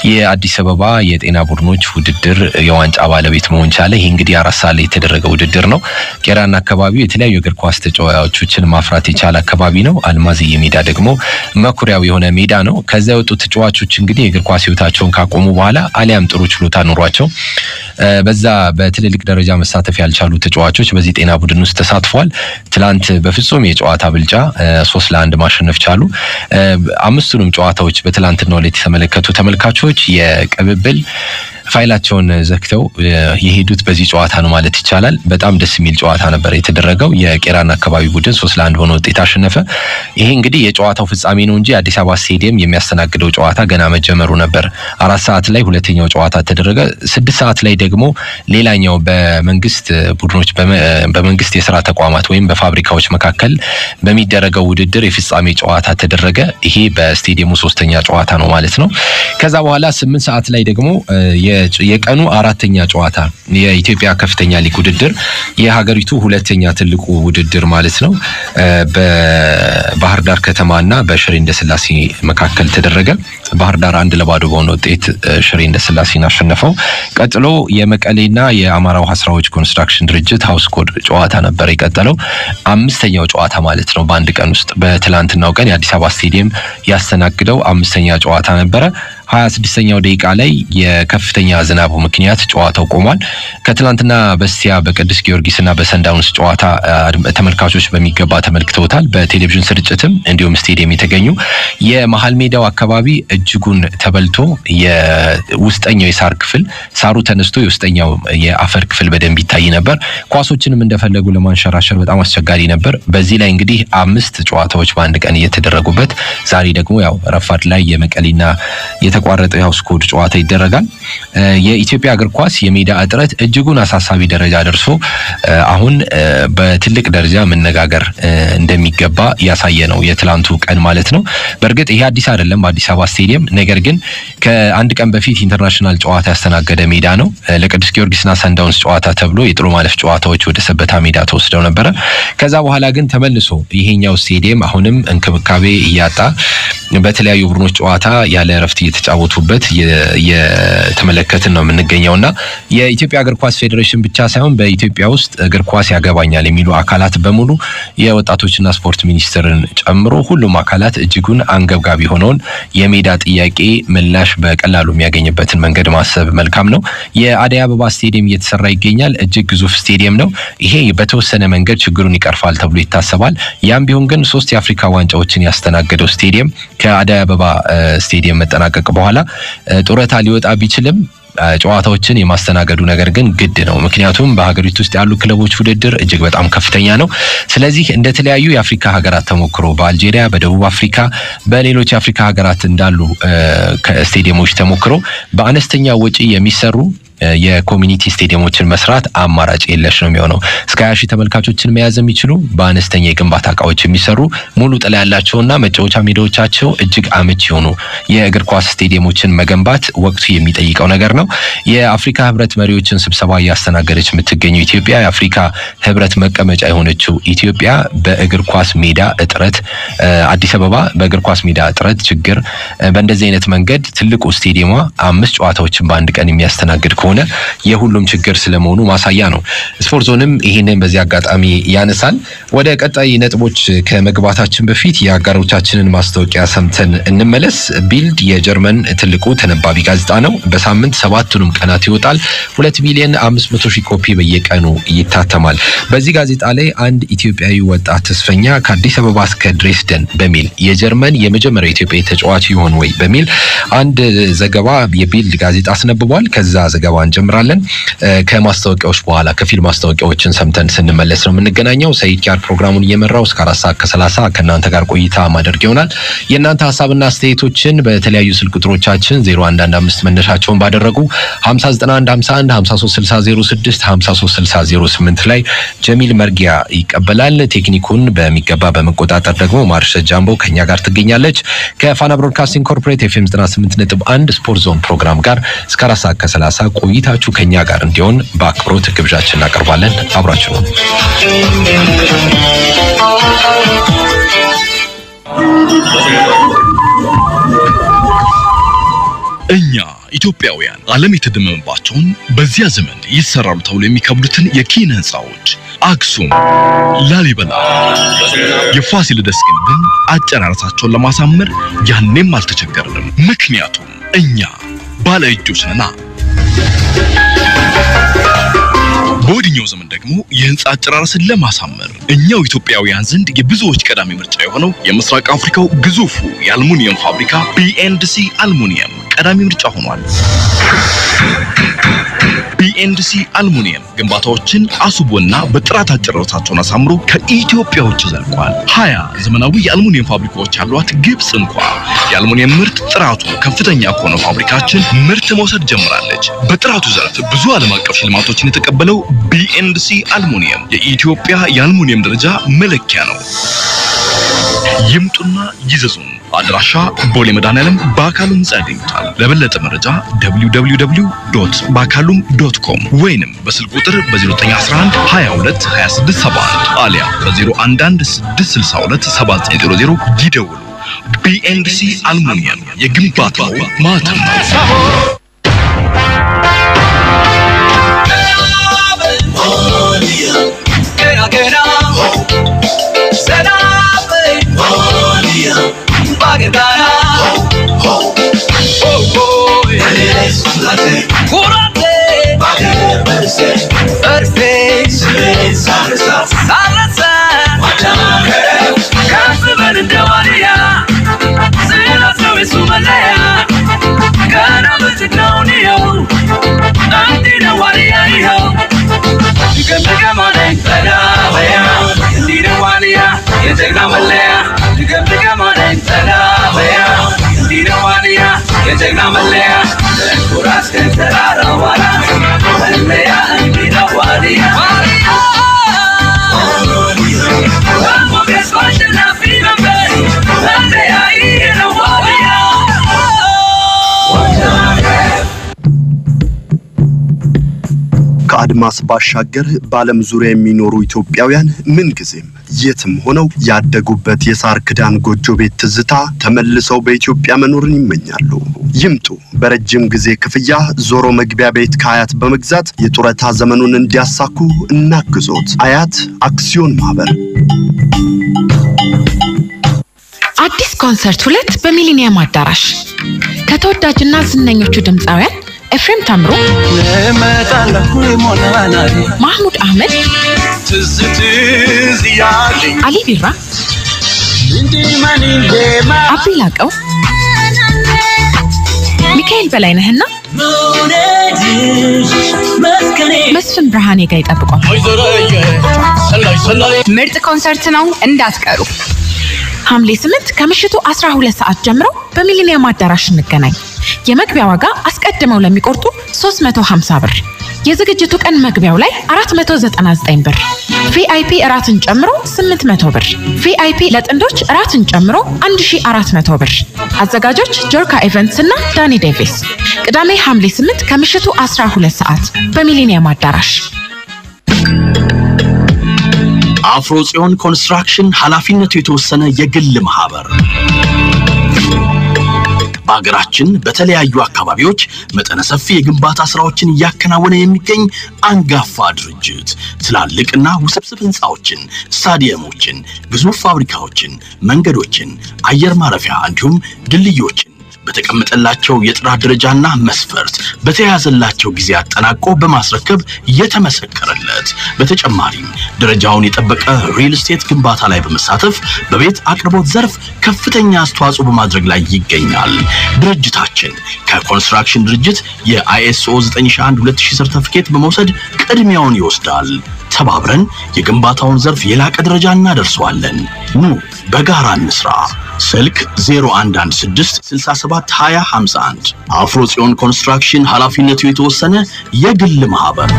የአዲስ አበባ የጤና ቡድኖች ውድድር የዋንጫ ባለቤት መሆን ቻለ። ይሄ እንግዲህ 4 ሰዓት ላይ የተደረገ ውድድር ነው። ቄራና አካባቢው የተለያዩ እግር ኳስ ተጫዋቾችን ማፍራት የቻለ አካባቢ ነው። አልማዝዬ ሜዳ ደግሞ መኩሪያው የሆነ ሜዳ ነው። ከዛ የወጡት ተጫዋቾች እንግዲህ የእግር ኳስ ህይወታቸውን ካቆሙ በኋላ አሊያም ጥሩ ችሎታ ኑሯቸው በዛ በትልልቅ ደረጃ መሳተፍ ያልቻሉ ተጫዋቾች በዚህ ጤና ቡድን ውስጥ ተሳትፈዋል። ትላንት በፍጹም የጨዋታ ብልጫ 3-1 ማሸነፍ ቻሉ። አምስቱንም ጨዋታዎች በትላንትናው ላይ የተመለከቱ ተመልካቾች የቅብብል ፋይላቸውን ዘግተው የሄዱት በዚህ ጨዋታ ነው ማለት ይቻላል። በጣም ደስ የሚል ጨዋታ ነበር የተደረገው። የቄራና አካባቢ ቡድን 3-1 ሆኖ ውጤት አሸነፈ። ይሄ እንግዲህ የጨዋታው ፍጻሜ ነው እንጂ አዲስ አበባ ስቴዲየም የሚያስተናግደው ጨዋታ ገና መጀመሩ ነበር። 4 ሰዓት ላይ ሁለተኛው ጨዋታ ተደረገ። 6 ሰዓት ላይ ደግሞ ሌላኛው በመንግስት ቡድኖች በመንግስት የሥራ ተቋማት ወይም በፋብሪካዎች መካከል በሚደረገው ውድድር የፍጻሜ ጨዋታ ተደረገ። ይሄ በስቴዲየሙ 3ኛ ጨዋታ ነው ማለት ነው። ከዛ በኋላ 8 ሰዓት ላይ ደግሞ የቀኑ አራተኛ ጨዋታ የኢትዮጵያ ከፍተኛ ሊግ ውድድር የሀገሪቱ ሁለተኛ ትልቁ ውድድር ማለት ነው በባህር ዳር ከተማና በሽሬ እንደስላሴ መካከል ተደረገ። ባህር ዳር 1-0 በሆነ ውጤት ሽሬ እንደስላሴን አሸነፈው። ቀጥሎ የመቀሌና የአማራ ውሃ ስራዎች ኮንስትራክሽን ድርጅት ሃውስ ኮድ ጨዋታ ነበር የቀጠለው አምስተኛው ጨዋታ ማለት ነው በአንድ ቀን ውስጥ። በትላንትናው ቀን የአዲስ አበባ ስቴዲየም ያስተናግደው አምስተኛ ጨዋታ ነበረ። 26ኛው ደቂቃ ላይ የከፍተኛ ዝናቡ ምክንያት ጨዋታው ቆሟል። ከትላንትና በስቲያ በቅዱስ ጊዮርጊስና በሰንዳውንስ ጨዋታ ተመልካቾች በሚገባ ተመልክተውታል። በቴሌቪዥን ስርጭትም እንዲሁም ስቴዲየም የተገኙ የመሃል ሜዳው አካባቢ እጅጉን ተበልቶ የውስጠኛው የሳር ክፍል ሳሩ ተነስቶ የውስጠኛው የአፈር ክፍል በደንብ ይታይ ነበር። ኳሶችንም እንደፈለጉ ለማንሸራሸር በጣም አስቸጋሪ ነበር። በዚህ ላይ እንግዲህ 5 ጨዋታዎች በአንድ ቀን እየተደረጉበት ዛሬ ደግሞ ያው ረፋድ ላይ የመቀሌና የተቋረጠ ሃውስ ኮድ ጨዋታ ይደረጋል። የኢትዮጵያ እግር ኳስ የሜዳ እጥረት እጅጉን አሳሳቢ ደረጃ ደርሶ አሁን በትልቅ ደረጃ መነጋገር እንደሚገባ ያሳየ ነው የትላንቱ ቀን ማለት ነው። በእርግጥ ይሄ አዲስ አይደለም በአዲስ አበባ ስቴዲየም፣ ነገር ግን ከአንድ ቀን በፊት ኢንተርናሽናል ጨዋታ ያስተናገደ ሜዳ ነው። ለቅዱስ ጊዮርጊስና ሰንዳውንስ ጨዋታ ተብሎ የጥሎ ማለፍ ጨዋታዎች ወደ ሰበታ ሜዳ ተወስደው ነበር። ከዛ በኋላ ግን ተመልሶ ይሄኛው ስቴዲየም አሁንም እንክብካቤ እያጣ በተለያዩ ቡድኖች ጨዋታ ያለ ረፍት እየተጫወቱበት የተመለከትን ነው የምንገኘውና የኢትዮጵያ እግር ኳስ ፌዴሬሽን ብቻ ሳይሆን በኢትዮጵያ ውስጥ እግር ኳስ ያገባኛል የሚሉ አካላት በሙሉ የወጣቶችና ስፖርት ሚኒስትርን ጨምሮ ሁሉም አካላት እጅጉን አንገብጋቢ ሆነውን የሜዳ ጥያቄ ምላሽ በቀላሉ የሚያገኝበትን መንገድ ማሰብ መልካም ነው። የአደይ አበባ ስቴዲየም እየተሰራ ይገኛል። እጅግ ግዙፍ ስቴዲየም ነው። ይሄ በተወሰነ መንገድ ችግሩን ይቀርፋል ተብሎ ይታሰባል። ያም ቢሆን ግን 3 የአፍሪካ ዋንጫዎችን ያስተናገደው ስቴዲየም ከአደይ አበባ ስቴዲየም መጠናቀቅ በኋላ ጡረታ ሊወጣ ቢችልም ጨዋታዎችን የማስተናገዱ ነገር ግን ግድ ነው። ምክንያቱም በሀገሪቱ ውስጥ ያሉ ክለቦች ውድድር እጅግ በጣም ከፍተኛ ነው። ስለዚህ እንደተለያዩ የአፍሪካ ሀገራት ተሞክሮ በአልጄሪያ፣ በደቡብ አፍሪካ፣ በሌሎች የአፍሪካ ሀገራት እንዳሉ ከስቴዲየሞች ተሞክሮ በአነስተኛ ወጪ የሚሰሩ የኮሚኒቲ ስቴዲየሞችን መስራት አማራጭ የለሽ ነው የሚሆነው። እስከ 20 ሺህ ተመልካቾችን መያዝ የሚችሉ በአነስተኛ የግንባታ ዕቃዎች የሚሰሩ ሙሉ ጥላ ያላቸውና መጫወቻ ሜዳዎቻቸው እጅግ አመቺ የሆኑ የእግር ኳስ ስቴዲየሞችን መገንባት ወቅቱ የሚጠይቀው ነገር ነው። የአፍሪካ ህብረት መሪዎችን ስብሰባ እያስተናገደች የምትገኘው ኢትዮጵያ የአፍሪካ ህብረት መቀመጫ የሆነችው ኢትዮጵያ በእግር ኳስ ሜዳ እጥረት አዲስ አበባ በእግር ኳስ ሜዳ እጥረት ችግር በእንደዚህ አይነት መንገድ ትልቁ ስቴዲየሟ 5 ጨዋታዎችን በአንድ ቀን የሚያስተናግድ ከሆነ የሁሉም ችግር ስለመሆኑ ማሳያ ነው። ስፖርት ዞንም ይሄንን በዚህ አጋጣሚ ያነሳል። ወደ ቀጣይ ነጥቦች ከመግባታችን በፊት የአጋሮቻችንን ማስታወቂያ ሰምተን እንመለስ። ቢልድ የጀርመን ትልቁ ተነባቢ ጋዜጣ ነው። በሳምንት 7ቱንም ቀናት ይወጣል። 2,500,000 ኮፒ በየቀኑ ይታተማል። በዚህ ጋዜጣ ላይ አንድ ኢትዮጵያዊ ወጣት ተስፈኛ ከአዲስ አበባ እስከ ድሬስደን በሚል የጀርመን የመጀመሪያው ኢትዮጵያዊ ተጫዋች ይሆን ወይ በሚል አንድ ዘገባ የቢልድ ጋዜጣ አስነብቧል። ከዛ ዘገባ እንጀምራለን። ከማስታወቂያዎች በኋላ ከፊል ማስታወቂያዎችን ሰምተን ስንመለስ ነው የምንገናኘው። ሰይድ ኪያር ፕሮግራሙን እየመራው እስከ 4:30 ከእናንተ ጋር ቆይታ ማድረግ ይሆናል። የእናንተ ሐሳብና አስተያየቶችን በተለያዩ ስልክ ቁጥሮቻችን 0115 መነሻቸውን ባደረጉ 5951 536006 536008 ላይ ጀሚል መርጊያ ይቀበላል። ቴክኒኩን በሚገባ በመቆጣጠር ደግሞ ማርሸት ጃምቦ ከኛ ጋር ትገኛለች። ከፋና ብሮድካስቲንግ ኮርፖሬት ኤፍኤም 98.1 ስፖርት ዞን ፕሮግራም ጋር እስከ 4:30 ቆይታችሁ ከኛ ጋር እንዲሆን በአክብሮት ግብዣችን እናቀርባለን። አብራችሁ ነው። እኛ ኢትዮጵያውያን ዓለም የተደመመባቸውን በዚያ ዘመን ይሰራሉ ተብሎ የሚከብዱትን የኪነ ህንጻዎች አክሱም፣ ላሊበላ፣ የፋሲለደስ ግንብን አጨራረሳቸውን ለማሳመር ያኔም አልተቸገርንም። ምክንያቱም እኛ ባለ እጆች ነና። በወዲኛው ዘመን ደግሞ የህንጻ አጨራረስን ለማሳመር እኛው ኢትዮጵያውያን ዘንድ የብዙዎች ቀዳሚ ምርጫ የሆነው የምስራቅ አፍሪካው ግዙፉ የአልሙኒየም ፋብሪካ ቢኤንዲሲ አልሙኒየም ቀዳሚ ምርጫ ሆኗል። ቢኤንዲሲ አልሙኒየም ግንባታዎችን አስቦና በጥራት አጨራረሳቸውን አሳምሮ ከኢትዮጵያ ውጭ ዘልቋል። 20 ዘመናዊ የአልሙኒየም ፋብሪካዎች ያሏት ግብጽ እንኳን የአልሙኒየም ምርት ጥራቱ ከፍተኛ ከሆነ ፋብሪካችን ምርት መውሰድ ጀምራለች። በጥራቱ ዘርፍ ብዙ ዓለም አቀፍ ሽልማቶችን የተቀበለው ቢኤንዲሲ አልሙኒየም የኢትዮጵያ የአልሙኒየም ደረጃ መለኪያ ነው። ይምጡና ይዘዙን። አድራሻ ቦሌ መድኃኔዓለም በአካሉ ህንጻ ያገኙታል። ለበለጠ መረጃ www.bakalum.com ወይንም በስልክ ቁጥር በ0911 22 26 71 አሊያ በ011 662 7900 ይደውሉ። BNDC አልሙኒየም የግንባታው ማተም ነው። ከአድማስ ባሻገር በዓለም ዙሪያ የሚኖሩ ኢትዮጵያውያን ምን ጊዜም የትም ሆነው ያደጉበት የሳር ክዳን ጎጆ ቤት ትዝታ ተመልሰው በኢትዮጵያ መኖርን ይመኛሉ። ይምጡ። በረጅም ጊዜ ክፍያ ዞሮ መግቢያ ቤት ከአያት በመግዛት የጡረታ ዘመኑን እንዲያሳኩ እናግዞት። አያት አክሲዮን ማህበር። አዲስ ኮንሰርት 2 በሚሊኒየም አዳራሽ ከተወዳጅና ዝነኞቹ ድምጻውያን ኤፍሬም ታምሩ፣ ማህሙድ አህመድ፣ አሊ ቢራ፣ አብዱላቀው፣ ሚካኤል በላይነህና መስፍን ብርሃኔ ጋር ይጠብቋል። ምርጥ ኮንሰርት ነው፣ እንዳትቀሩ። ሐምሌ 8 ከምሽቱ 12 ሰዓት ጀምሮ በሚሊኒየም አዳራሽ እንገናኝ። የመግቢያ ዋጋ አስቀድመው ለሚቆርጡ 350 ብር፣ የዝግጅቱ ቀን መግቢያው ላይ 499 ብር፣ ቪአይፒ እራትን ጨምሮ 800 ብር፣ ቪአይፒ ለጥንዶች እራትን ጨምሮ 1400 ብር። አዘጋጆች ጆርካ ኢቨንትስ እና ዳኒ ዴቪስ። ቅዳሜ ሐምሌ 8 ከምሽቱ 12 ሰዓት በሚሊኒየም አዳራሽ። አፍሮ ጽዮን ኮንስትራክሽን ኃላፊነቱ የተወሰነ የግል ማህበር በአገራችን በተለያዩ አካባቢዎች መጠነ ሰፊ የግንባታ ስራዎችን ያከናወነ የሚገኝ አንጋፋ ድርጅት ትላልቅና ውስብስብ ህንጻዎችን፣ ስታዲየሞችን፣ ግዙፍ ፋብሪካዎችን፣ መንገዶችን፣ አየር ማረፊያ እንዲሁም ድልድዮችን በተቀመጠላቸው የጥራት ደረጃና መስፈርት በተያዘላቸው ጊዜ አጠናቆ በማስረከብ የተመሰከረለት። በተጨማሪም ደረጃውን የጠበቀ ሪል ስቴት ግንባታ ላይ በመሳተፍ በቤት አቅርቦት ዘርፍ ከፍተኛ አስተዋጽኦ በማድረግ ላይ ይገኛል። ድርጅታችን ከኮንስትራክሽን ድርጅት የአይኤስኦ 9001/2000 ሰርቲፊኬት በመውሰድ ቅድሚያውን ይወስዳል። ተባብረን የግንባታውን ዘርፍ የላቀ ደረጃ እናደርሰዋለን። ኑ በጋራ እንስራ። ስልክ 0116 67 20 51 አፍሮ ጽዮን ኮንስትራክሽን ኃላፊነቱ የተወሰነ የግል ማህበር።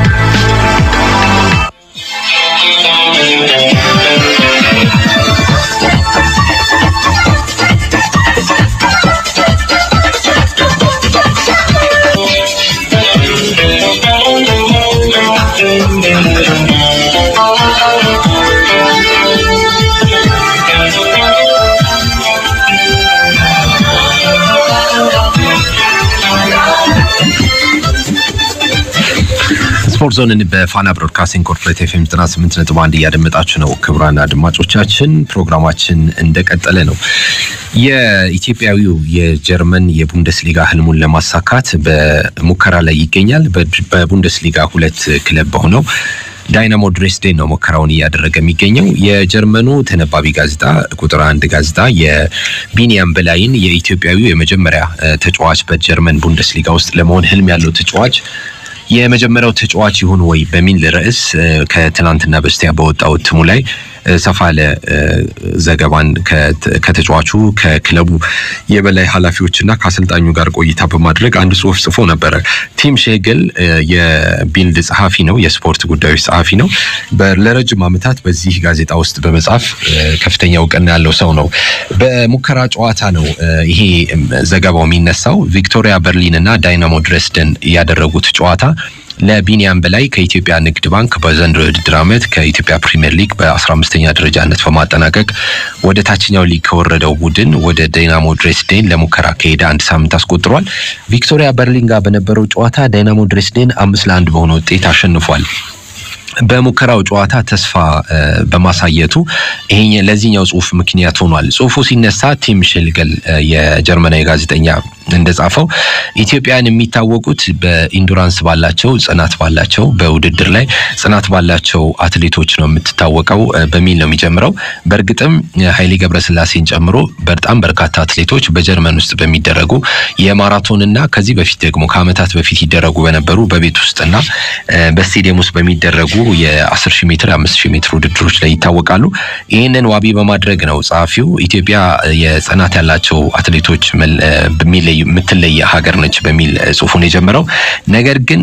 ስፖርት ዞንን በፋና ብሮድካስቲንግ ኮርፖሬት ኤፍኤም 98.1 እያደመጣችሁ ነው። ክቡራን አድማጮቻችን ፕሮግራማችን እንደቀጠለ ነው። የኢትዮጵያዊው የጀርመን የቡንደስሊጋ ህልሙን ለማሳካት በሙከራ ላይ ይገኛል። በቡንደስሊጋ 2 ክለብ በሆነው ዳይናሞ ድሬስዴን ነው ሙከራውን እያደረገ የሚገኘው። የጀርመኑ ተነባቢ ጋዜጣ ቁጥር 1 ጋዜጣ የቢኒያም በላይን የኢትዮጵያዊው የመጀመሪያ ተጫዋች በጀርመን ቡንደስሊጋ ውስጥ ለመሆን ህልም ያለው ተጫዋች የመጀመሪያው ተጫዋች ይሁን ወይ በሚል ርዕስ ከትናንትና በስቲያ በወጣው እትሙ ላይ ሰፋለ ዘገባን ከተጫዋቹ ከክለቡ የበላይ ኃላፊዎችና ከአሰልጣኙ ጋር ቆይታ በማድረግ አንድ ጽሑፍ ጽፎ ነበር። ቲም ሼገል የቢልድ ጸሐፊ ነው፣ የስፖርት ጉዳዮች ጸሐፊ ነው። ለረጅም ዓመታት በዚህ ጋዜጣ ውስጥ በመጻፍ ከፍተኛ እውቅና ያለው ሰው ነው። በሙከራ ጨዋታ ነው ይሄ ዘገባው የሚነሳው። ቪክቶሪያ በርሊን እና ዳይናሞ ድሬስደን ያደረጉት ጨዋታ ለቢኒያም በላይ ከኢትዮጵያ ንግድ ባንክ በዘንድሮ የውድድር ዓመት ከኢትዮጵያ ፕሪሚየር ሊግ በ15ኛ ደረጃነት በማጠናቀቅ ወደ ታችኛው ሊግ ከወረደው ቡድን ወደ ዳይናሞ ድሬስደን ለሙከራ ከሄደ አንድ ሳምንት አስቆጥሯል። ቪክቶሪያ በርሊን ጋር በነበረው ጨዋታ ዳይናሞ ድሬስደን 5-1 በሆነ ውጤት አሸንፏል። በሙከራው ጨዋታ ተስፋ በማሳየቱ ይሄን ለዚህኛው ጽሑፍ ምክንያት ሆኗል። ጽሑፉ ሲነሳ ቲም ሼገል የጀርመናዊ ጋዜጠኛ እንደጻፈው ኢትዮጵያን የሚታወቁት በኢንዱራንስ ባላቸው ጽናት ባላቸው በውድድር ላይ ጽናት ባላቸው አትሌቶች ነው የምትታወቀው በሚል ነው የሚጀምረው። በእርግጥም ኃይሌ ገብረስላሴን ጨምሮ በጣም በርካታ አትሌቶች በጀርመን ውስጥ በሚደረጉ የማራቶንና ከዚህ በፊት ደግሞ ከዓመታት በፊት ይደረጉ በነበሩ በቤት ውስጥና በስቴዲየም ውስጥ በሚደረጉ የ10000 ሜትር 5000 ሜትር ውድድሮች ላይ ይታወቃሉ። ይህንን ዋቢ በማድረግ ነው ጸሐፊው ኢትዮጵያ የጽናት ያላቸው አትሌቶች የምትለየ ሀገር ነች በሚል ጽሑፉን የጀመረው። ነገር ግን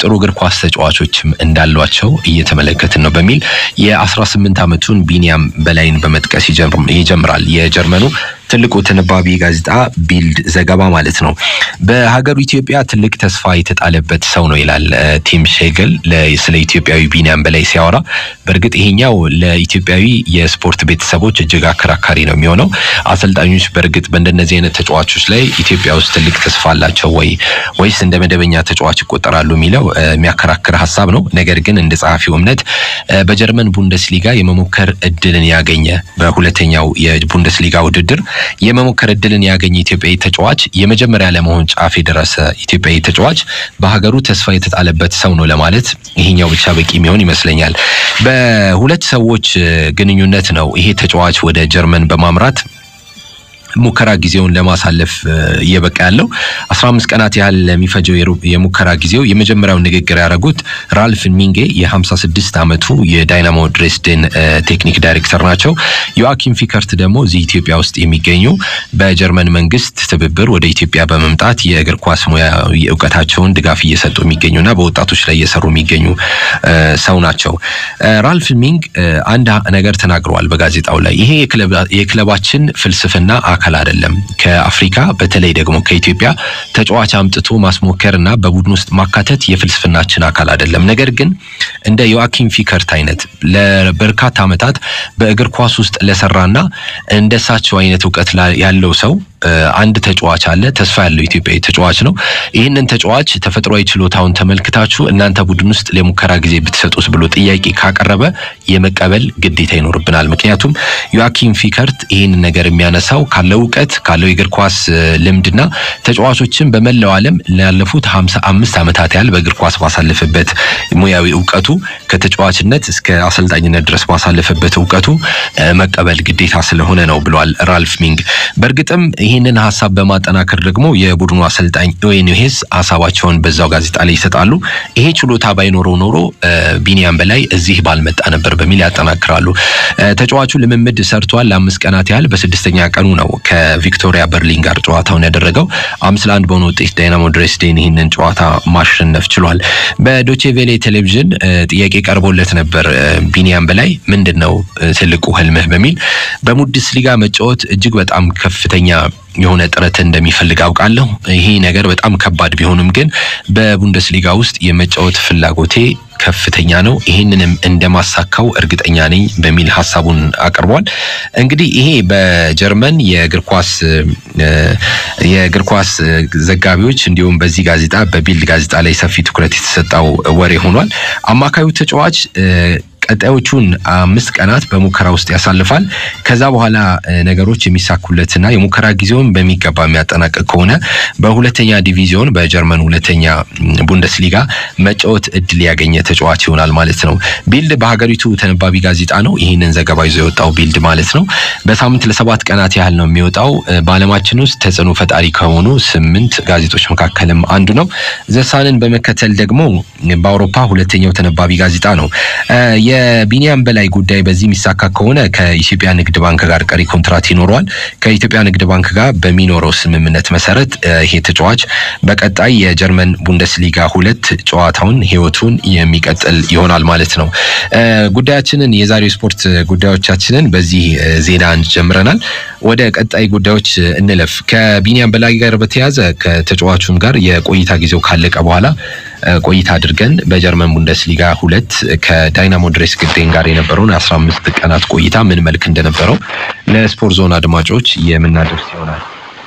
ጥሩ እግር ኳስ ተጫዋቾችም እንዳሏቸው እየተመለከትን ነው በሚል የ18 ዓመቱን ቢኒያም በላይን በመጥቀስ ይጀምራል የጀርመኑ ትልቁ ተነባቢ ጋዜጣ ቢልድ ዘገባ ማለት ነው። በሀገሩ ኢትዮጵያ ትልቅ ተስፋ የተጣለበት ሰው ነው ይላል ቲም ሼገል ስለ ኢትዮጵያዊ ቢኒያም በላይ ሲያወራ። በእርግጥ ይሄኛው ለኢትዮጵያዊ የስፖርት ቤተሰቦች እጅግ አከራካሪ ነው የሚሆነው። አሰልጣኞች በእርግጥ በእንደነዚህ አይነት ተጫዋቾች ላይ ኢትዮጵያ ውስጥ ትልቅ ተስፋ አላቸው ወይስ እንደ መደበኛ ተጫዋች ይቆጠራሉ የሚለው የሚያከራክር ሀሳብ ነው። ነገር ግን እንደ ጸሐፊው እምነት በጀርመን ቡንደስሊጋ የመሞከር እድልን ያገኘ በሁለተኛው የቡንደስሊጋ ውድድር የመሞከር እድልን ያገኘ ኢትዮጵያዊ ተጫዋች የመጀመሪያ ለመሆን ጫፍ የደረሰ ኢትዮጵያዊ ተጫዋች በሀገሩ ተስፋ የተጣለበት ሰው ነው ለማለት ይሄኛው ብቻ በቂ የሚሆን ይመስለኛል። በሁለት ሰዎች ግንኙነት ነው ይሄ ተጫዋች ወደ ጀርመን በማምራት ሙከራ ጊዜውን ለማሳለፍ እየበቃ ያለው 15 ቀናት ያህል ለሚፈጀው የሙከራ ጊዜው የመጀመሪያው ንግግር ያደረጉት ራልፍ ሚንጌ የ56 ዓመቱ የዳይናሞ ድሬስደን ቴክኒክ ዳይሬክተር ናቸው። ዮአኪም ፊከርት ደግሞ እዚህ ኢትዮጵያ ውስጥ የሚገኙ በጀርመን መንግስት ትብብር ወደ ኢትዮጵያ በመምጣት የእግር ኳስ ሙያዊ ዕውቀታቸውን ድጋፍ እየሰጡ የሚገኙና በወጣቶች ላይ እየሰሩ የሚገኙ ሰው ናቸው። ራልፍ ሚንግ አንድ ነገር ተናግረዋል በጋዜጣው ላይ። ይሄ የክለባችን ፍልስፍና አካል አይደለም። ከአፍሪካ በተለይ ደግሞ ከኢትዮጵያ ተጫዋች አምጥቶ ማስሞከርና በቡድን ውስጥ ማካተት የፍልስፍናችን አካል አይደለም። ነገር ግን እንደ ዮአኪም ፊከርት አይነት ለበርካታ ዓመታት በእግር ኳስ ውስጥ ለሰራና እንደሳቸው አይነት ዕውቀት ያለው ሰው አንድ ተጫዋች አለ። ተስፋ ያለው ኢትዮጵያዊ ተጫዋች ነው። ይህንን ተጫዋች ተፈጥሯዊ ችሎታውን ተመልክታችሁ እናንተ ቡድን ውስጥ ለሙከራ ጊዜ ብትሰጡስ ብሎ ጥያቄ ካቀረበ የመቀበል ግዴታ ይኖርብናል። ምክንያቱም ዮአኪም ፊከርት ይህን ነገር የሚያነሳው ካለው ዕውቀት ካለው የእግር ኳስ ልምድና ተጫዋቾችን በመላው ዓለም ላለፉት 55 ዓመታት ያህል በእግር ኳስ ባሳለፈበት ሙያዊ ዕውቀቱ ከተጫዋችነት እስከ አሰልጣኝነት ድረስ ባሳለፈበት ዕውቀቱ መቀበል ግዴታ ስለሆነ ነው ብሏል ራልፍ ሚንግ። በእርግጥም ይህንን ሐሳብ በማጠናከር ደግሞ የቡድኑ አሰልጣኝ ኦዌንሄስ ሐሳባቸውን በዛው ጋዜጣ ላይ ይሰጣሉ። ይሄ ችሎታ ባይኖረው ኖሮ ቢኒያም በላይ እዚህ ባልመጣ ነበር በሚል ያጠናክራሉ። ተጫዋቹ ልምምድ ሰርቷል ለ5 ቀናት ያህል። በ6ኛ ቀኑ ነው ከቪክቶሪያ በርሊን ጋር ጨዋታውን ያደረገው። 5-1 በሆነ ውጤት ዳይናሞ ድሬስደን ይህንን ጨዋታ ማሸነፍ ችሏል። በዶቼ ቬሌ ቴሌቪዥን ጥያቄ ቀርቦለት ነበር ቢኒያም በላይ ምንድነው ትልቁ ህልምህ በሚል። በቡንደስሊጋ መጫወት እጅግ በጣም ከፍተኛ የሆነ ጥረት እንደሚፈልግ አውቃለሁ። ይሄ ነገር በጣም ከባድ ቢሆንም ግን በቡንደስሊጋ ውስጥ የመጫወት ፍላጎቴ ከፍተኛ ነው። ይሄንንም እንደማሳካው እርግጠኛ ነኝ በሚል ሐሳቡን አቅርቧል። እንግዲህ ይሄ በጀርመን የእግር ኳስ ዘጋቢዎች እንዲሁም በዚህ ጋዜጣ በቢልድ ጋዜጣ ላይ ሰፊ ትኩረት የተሰጠው ወሬ ሆኗል። አማካዩ ተጫዋች ቀጣዮቹን 5 ቀናት በሙከራ ውስጥ ያሳልፋል። ከዛ በኋላ ነገሮች የሚሳኩለትና የሙከራ ጊዜውን በሚገባ የሚያጠናቅቅ ከሆነ በሁለተኛ ዲቪዚዮን በጀርመን ሁለተኛ ቡንደስሊጋ መጫወት እድል ያገኘ ተጫዋች ይሆናል ማለት ነው። ቢልድ በሀገሪቱ ተነባቢ ጋዜጣ ነው ይህንን ዘገባ ይዞ የወጣው ቢልድ ማለት ነው። በሳምንት ለ7 ቀናት ያህል ነው የሚወጣው። በዓለማችን ውስጥ ተጽዕኖ ፈጣሪ ከሆኑ 8 ጋዜጦች መካከልም አንዱ ነው። ዘሳንን በመከተል ደግሞ በአውሮፓ ሁለተኛው ተነባቢ ጋዜጣ ነው። የቢኒያም በላይ ጉዳይ በዚህ የሚሳካ ከሆነ ከኢትዮጵያ ንግድ ባንክ ጋር ቀሪ ኮንትራት ይኖረዋል። ከኢትዮጵያ ንግድ ባንክ ጋር በሚኖረው ስምምነት መሰረት ይሄ ተጫዋች በቀጣይ የጀርመን ቡንደስሊጋ 2 ጨዋታውን ህይወቱን የሚቀጥል ይሆናል ማለት ነው። ጉዳያችንን የዛሬው ስፖርት ጉዳዮቻችንን በዚህ ዜና ጀምረናል። ወደ ቀጣይ ጉዳዮች እንለፍ። ከቢኒያም በላይ ጋር በተያያዘ ከተጫዋቹም ጋር የቆይታ ጊዜው ካለቀ በኋላ ቆይታ አድርገን በጀርመን ቡንደስሊጋ 2 ከዳይናሞ ድሬስገን ጋር የነበረውን 15 ቀናት ቆይታ ምን መልክ እንደነበረው ለስፖርት ዞን አድማጮች የምናደርስ ይሆናል።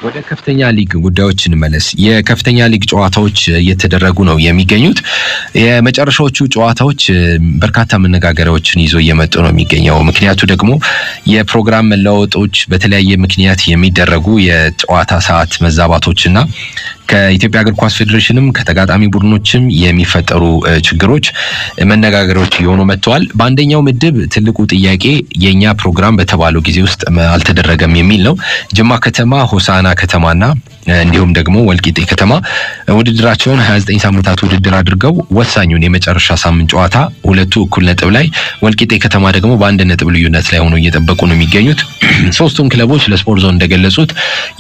ወደ ከፍተኛ ሊግ ጉዳዮች እንመለስ። የከፍተኛ ሊግ ጨዋታዎች እየተደረጉ ነው የሚገኙት። የመጨረሻዎቹ ጨዋታዎች በርካታ መነጋገሪያዎችን ይዞ እየመጡ ነው የሚገኘው። ምክንያቱ ደግሞ የፕሮግራም መለዋወጦች፣ በተለያየ ምክንያት የሚደረጉ የጨዋታ ሰዓት መዛባቶችና ከኢትዮጵያ እግር ኳስ ፌዴሬሽንም ከተጋጣሚ ቡድኖችም የሚፈጠሩ ችግሮች መነጋገሪያዎች እየሆኑ መጥተዋል። በአንደኛው ምድብ ትልቁ ጥያቄ የኛ ፕሮግራም በተባለው ጊዜ ውስጥ አልተደረገም የሚል ነው። ጅማ ከተማ፣ ሆሳና ከተማና እንዲሁም ደግሞ ወልቂጤ ከተማ ውድድራቸውን 29 ሳምንታት ውድድር አድርገው ወሳኙን የመጨረሻ ሳምንት ጨዋታ ሁለቱ እኩል ነጥብ ላይ፣ ወልቂጤ ከተማ ደግሞ በአንድ ነጥብ ልዩነት ላይ ሆነው እየጠበቁ ነው የሚገኙት። ሶስቱም ክለቦች ለስፖርት ዞን እንደገለጹት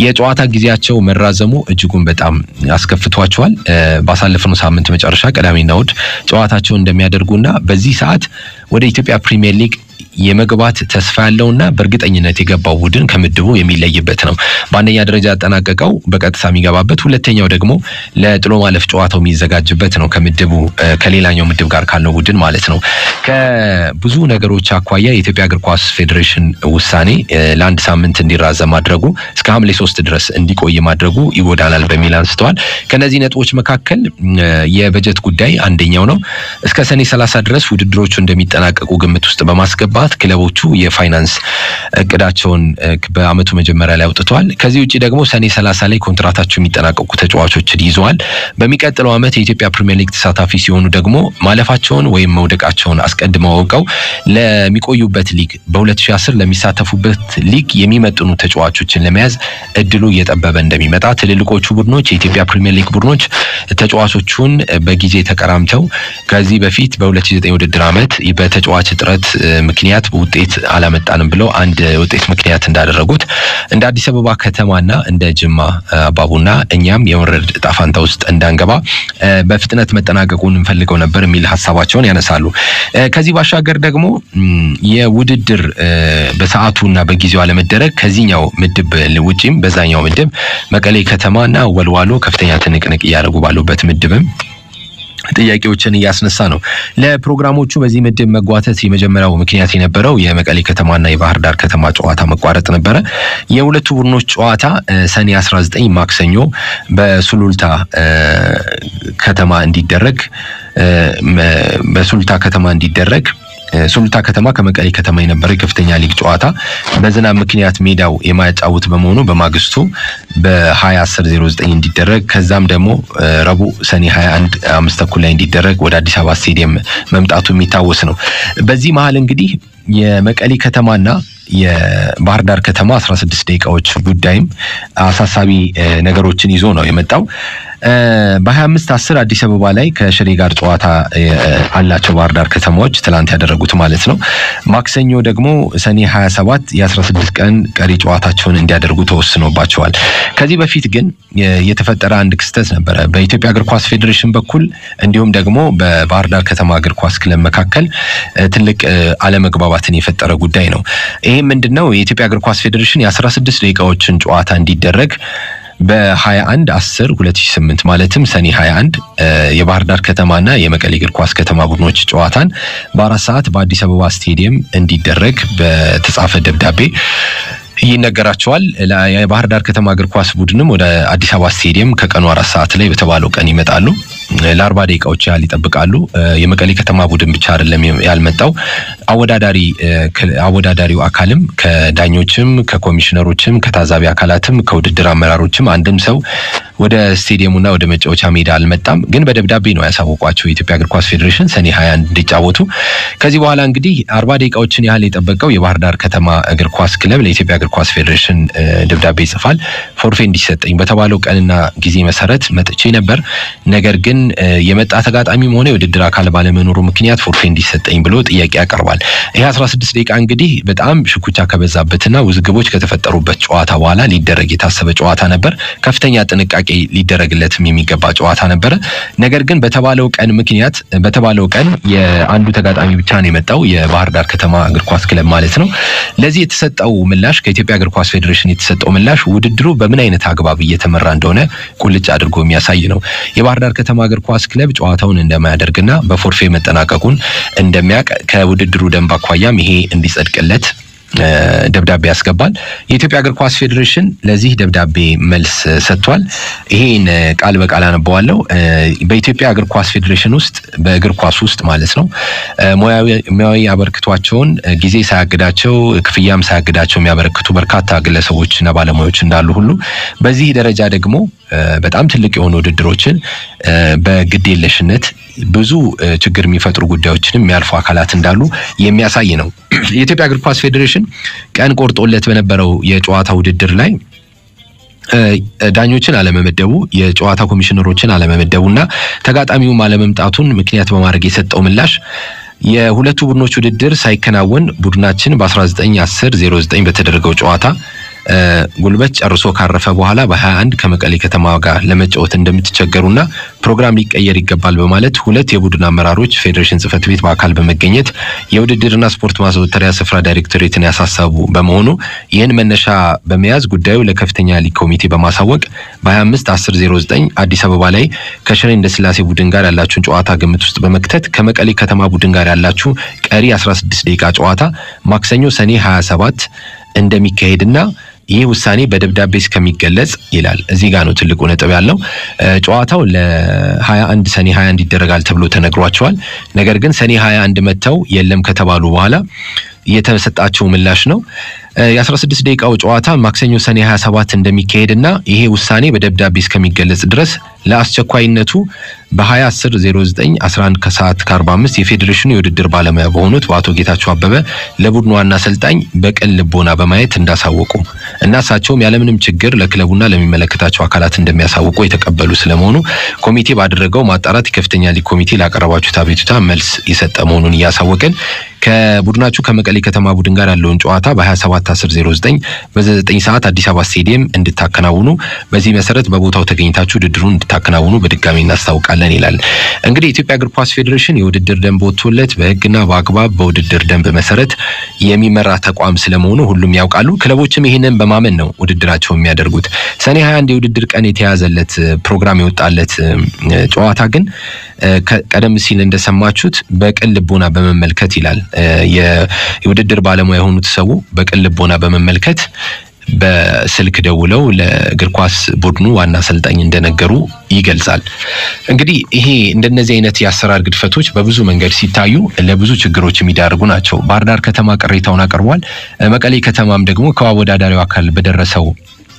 የጨዋታ ጊዜያቸው መራዘሙ እጅጉን በጣም አስከፍቷቸዋል። ባሳለፈው ሳምንት መጨረሻ ቅዳሜና እሁድ ጨዋታቸውን እንደሚያደርጉና በዚህ ሰዓት ወደ ኢትዮጵያ ፕሪሚየር ሊግ የመግባት ተስፋ ያለውና በእርግጠኝነት የገባው ቡድን ከምድቡ የሚለይበት ነው። በአንደኛ ደረጃ ያጠናቀቀው በቀጥታ የሚገባበት፣ ሁለተኛው ደግሞ ለጥሎ ማለፍ ጨዋታው የሚዘጋጅበት ነው ከምድቡ ከሌላኛው ምድብ ጋር ካለው ቡድን ማለት ነው። ከብዙ ነገሮች አኳያ የኢትዮጵያ እግር ኳስ ፌዴሬሽን ውሳኔ ለአንድ ሳምንት እንዲራዘም ማድረጉ እስከ ሐምሌ 3 ድረስ እንዲቆይ ማድረጉ ይጎዳናል በሚል አንስተዋል። ከነዚህ ነጥቦች መካከል የበጀት ጉዳይ አንደኛው ነው። እስከ ሰኔ 30 ድረስ ውድድሮቹ እንደሚጠናቀቁ ግምት ውስጥ በማስገባት ክለቦቹ የፋይናንስ እቅዳቸውን በአመቱ መጀመሪያ ላይ አውጥተዋል። ከዚህ ውጪ ደግሞ ሰኔ 30 ላይ ኮንትራታቸው የሚጠናቀቁ ተጫዋቾችን ይዘዋል። በሚቀጥለው አመት የኢትዮጵያ ፕሪሚየር ሊግ ተሳታፊ ሲሆኑ ደግሞ ማለፋቸውን ወይም መውደቃቸውን አስቀድመው አውቀው ለሚቆዩበት ሊግ በ2010 ለሚሳተፉበት ሊግ የሚመጥኑ ተጫዋቾችን ለመያዝ እድሉ እየጠበበ እንደሚመጣ ትልልቆቹ ቡድኖች የኢትዮጵያ ፕሪሚየር ሊግ ቡድኖች ተጫዋቾቹን በጊዜ ተቀራምተው ከዚህ በፊት በ2009 ውድድር አመት በተጫዋች እጥረት ምክንያት ውጤት አላመጣንም ብለው አንድ ውጤት ምክንያት እንዳደረጉት እንደ አዲስ አበባ ከተማና እንደ ጅማ አባቡና እኛም የወረድ ጣፋንታ ውስጥ እንዳንገባ በፍጥነት መጠናቀቁን እንፈልገው ነበር የሚል ሐሳባቸውን ያነሳሉ። ከዚህ ባሻገር ደግሞ የውድድር በሰዓቱና በጊዜው አለመደረግ ከዚህኛው ምድብ ውጪም በዛኛው ምድብ መቀሌ ከተማና ወልዋሎ ከፍተኛ ትንቅንቅ እያደረጉ ባሉበት ምድብም ጥያቄዎችን እያስነሳ ነው። ለፕሮግራሞቹ በዚህ ምድብ መጓተት የመጀመሪያው ምክንያት የነበረው የመቀሌ ከተማና የባህር ዳር ከተማ ጨዋታ መቋረጥ ነበረ። የሁለቱ ቡድኖች ጨዋታ ሰኔ 19 ማክሰኞ በሱሉልታ ከተማ እንዲደረግ ሱሉልታ ከተማ ከመቀሌ ከተማ የነበረው ከፍተኛ ሊግ ጨዋታ በዝናብ ምክንያት ሜዳው የማያጫውት በመሆኑ በማግስቱ በ2010-09 እንዲደረግ ከዛም ደግሞ ረቡዕ ሰኔ 21 5 ተኩል ላይ እንዲደረግ ወደ አዲስ አበባ ስቴዲየም መምጣቱ የሚታወስ ነው። በዚህ መሃል እንግዲህ የመቀሌ ከተማና የባህር ዳር ከተማ 16 ደቂቃዎች ጉዳይም አሳሳቢ ነገሮችን ይዞ ነው የመጣው። በ25-10 አዲስ አበባ ላይ ከሽሬ ጋር ጨዋታ አላቸው ባህር ዳር ከተማዎች ትላንት ያደረጉት ማለት ነው። ማክሰኞ ደግሞ ሰኔ 27 የ16 ቀን ቀሪ ጨዋታቸውን እንዲያደርጉ ተወስኖባቸዋል። ከዚህ በፊት ግን የተፈጠረ አንድ ክስተት ነበረ በኢትዮጵያ እግር ኳስ ፌዴሬሽን በኩል እንዲሁም ደግሞ በባህር ዳር ከተማ እግር ኳስ ክለብ መካከል ትልቅ አለመግባባትን የፈጠረ ጉዳይ ነው። ይሄ ምንድነው? የኢትዮጵያ እግር ኳስ ፌዴሬሽን የ16 ደቂቃዎችን ጨዋታ እንዲደረግ በ21-10-2008 ማለትም ሰኔ 21 የባህር ዳር ከተማና የመቀሌ እግር ኳስ ከተማ ቡድኖች ጨዋታን በ4 ሰዓት በአዲስ አበባ ስቴዲየም እንዲደረግ በተጻፈ ደብዳቤ ይነገራቸዋል። የባህር ዳር ከተማ እግር ኳስ ቡድንም ወደ አዲስ አበባ ስቴዲየም ከቀኑ 4 ሰዓት ላይ በተባለው ቀን ይመጣሉ። ለ40 ደቂቃዎች ያህል ይጠብቃሉ። የመቀሌ ከተማ ቡድን ብቻ አይደለም ያልመጣው፣ አወዳዳሪው አካልም ከዳኞችም ከኮሚሽነሮችም ከታዛቢ አካላትም ከውድድር አመራሮችም አንድም ሰው ወደ ስቴዲየሙና ወደ መጫወቻ ሜዳ አልመጣም። ግን በደብዳቤ ነው ያሳወቋቸው የኢትዮጵያ እግር ኳስ ፌዴሬሽን ሰኔ 21 እንዲጫወቱ። ከዚህ በኋላ እንግዲህ 40 ደቂቃዎችን ያህል የጠበቀው የባህር ዳር ከተማ እግር ኳስ ክለብ ለኢትዮጵያ እግር ኳስ ፌዴሬሽን ደብዳቤ ይጽፋል። ፎርፌ እንዲሰጠኝ በተባለው ቀንና ጊዜ መሰረት መጥቼ ነበር። ነገር ግን የመጣ ተጋጣሚም ሆነ የውድድር አካል ባለመኖሩ ምክንያት ፎርፌ እንዲሰጠኝ ብሎ ጥያቄ ያቀርባል። ይሄ 16 ደቂቃ እንግዲህ በጣም ሽኩቻ ከበዛበትና ውዝግቦች ከተፈጠሩበት ጨዋታ በኋላ ሊደረግ የታሰበ ጨዋታ ነበር። ከፍተኛ ጥንቃቄ ሊደረግለትም የሚገባ ጨዋታ ነበር። ነገር ግን በተባለው ቀን የአንዱ ተጋጣሚ ብቻ ነው የመጣው፣ የባህር ዳር ከተማ እግር ኳስ ክለብ ማለት ነው። ለዚህ የተሰጠው ምላሽ ከኢትዮጵያ እግር ኳስ ፌዴሬሽን የተሰጠው ምላሽ ውድድሩ በምን አይነት አግባብ እየተመራ እንደሆነ ቁልጭ አድርጎ የሚያሳይ ነው። የባህር ዳር ከተማ እግር ኳስ ክለብ ጨዋታውን እንደማያደርግና በፎርፌ መጠናቀቁን እንደሚያውቅ ከውድድሩ ደንብ አኳያም ይሄ እንዲጸድቅለት ደብዳቤ ያስገባል። የኢትዮጵያ እግር ኳስ ፌዴሬሽን ለዚህ ደብዳቤ መልስ ሰጥቷል። ይሄን ቃል በቃል አነበዋለሁ። በኢትዮጵያ እግር ኳስ ፌዴሬሽን ውስጥ በእግር ኳስ ውስጥ ማለት ነው ሙያዊ አበርክቷቸውን ጊዜ ሳያግዳቸው ክፍያም ሳያግዳቸው የሚያበረክቱ በርካታ ግለሰቦችና ባለሙያዎች እንዳሉ ሁሉ በዚህ ደረጃ ደግሞ በጣም ትልቅ የሆኑ ውድድሮችን በግዴለሽነት ብዙ ችግር የሚፈጥሩ ጉዳዮችንም የሚያልፉ አካላት እንዳሉ የሚያሳይ ነው። የኢትዮጵያ እግር ኳስ ፌዴሬሽን ቀን ቆርጦለት በነበረው የጨዋታ ውድድር ላይ ዳኞችን አለመመደቡ፣ የጨዋታ ኮሚሽነሮችን አለመመደቡና ተጋጣሚውም አለመምጣቱን ምክንያት በማድረግ የሰጠው ምላሽ የሁለቱ ቡድኖች ውድድር ሳይከናወን ቡድናችን በ19/10/09 በተደረገው ጨዋታ ጉልበት ጨርሶ ካረፈ በኋላ በ21 ከመቀሌ ከተማ ጋር ለመጫወት እንደምትቸገሩና ፕሮግራም ሊቀየር ይገባል በማለት ሁለት የቡድን አመራሮች ፌዴሬሽን ጽሕፈት ቤት በአካል በመገኘት የውድድርና ስፖርት ማዘውተሪያ ስፍራ ዳይሬክቶሬትን ያሳሰቡ በመሆኑ ይህን መነሻ በመያዝ ጉዳዩ ለከፍተኛ ሊግ ኮሚቴ በማሳወቅ በ25/10/09 አዲስ አበባ ላይ ከሽሬ እንዳስላሴ ቡድን ጋር ያላችሁን ጨዋታ ግምት ውስጥ በመክተት ከመቀሌ ከተማ ቡድን ጋር ያላችሁ ቀሪ 16 ደቂቃ ጨዋታ ማክሰኞ ሰኔ 27 እንደሚካሄድና ይህ ውሳኔ በደብዳቤ እስከሚገለጽ ይላል። እዚህ ጋር ነው ትልቁ ነጥብ ያለው። ጨዋታው ለ21 ሰኔ 21 ይደረጋል ተብሎ ተነግሯቸዋል። ነገር ግን ሰኔ 21 መተው የለም ከተባሉ በኋላ የተሰጣቸው ምላሽ ነው የ16 ደቂቃው ጨዋታ ማክሰኞ ሰኔ 27 እንደሚካሄድና ይሄ ውሳኔ በደብዳቤ እስከሚገለጽ ድረስ ለአስቸኳይነቱ በ20/10/09 11:45 የፌዴሬሽኑ የውድድር ባለሙያ በሆኑት በአቶ ጌታቸው አበበ ለቡድኑ ዋና አሰልጣኝ በቅን ልቦና በማየት እንዳሳወቁ እና እሳቸውም ያለምንም ችግር ለክለቡና ለሚመለከታቸው አካላት እንደሚያሳውቁ የተቀበሉ ስለመሆኑ ኮሚቴ ባደረገው ማጣራት ከፍተኛ ሊግ ኮሚቴ ላቀረባችሁት አቤቱታ መልስ የሰጠ መሆኑን እያሳወቀን ከቡድናችሁ ከመቀሌ ከተማ ቡድን ጋር ያለውን ጨዋታ በ27/10/09 በ9 ሰዓት አዲስ አበባ ስቴዲየም እንድታከናውኑ በዚህ መሰረት በቦታው ተገኝታችሁ ውድድሩን እንድታከናውኑ በድጋሚ እናስታውቃለን ይላል። እንግዲህ የኢትዮጵያ እግር ኳስ ፌዴሬሽን የውድድር ደንብ ወጥቶለት በሕግና በአግባብ በውድድር ደንብ መሰረት የሚመራ ተቋም ስለመሆኑ ሁሉም ያውቃሉ። ክለቦችም ይሄንን በማመን ነው ውድድራቸው የሚያደርጉት። ሰኔ 21 የውድድር ቀን የተያዘለት ፕሮግራም የወጣለት ጨዋታ ግን ቀደም ሲል እንደሰማችሁት በቅን ልቦና በመመልከት ይላል የውድድር ባለሙያ የሆኑት ሰው በቅን ልቦና በመመልከት በስልክ ደውለው ለእግር ኳስ ቡድኑ ዋና አሰልጣኝ እንደነገሩ ይገልጻል። እንግዲህ ይሄ እንደነዚህ አይነት የአሰራር ግድፈቶች በብዙ መንገድ ሲታዩ ለብዙ ችግሮች የሚዳርጉ ናቸው። ባህር ዳር ከተማ ቅሬታውን አቀርቧል። መቀሌ ከተማም ደግሞ ከአወዳዳሪው አካል በደረሰው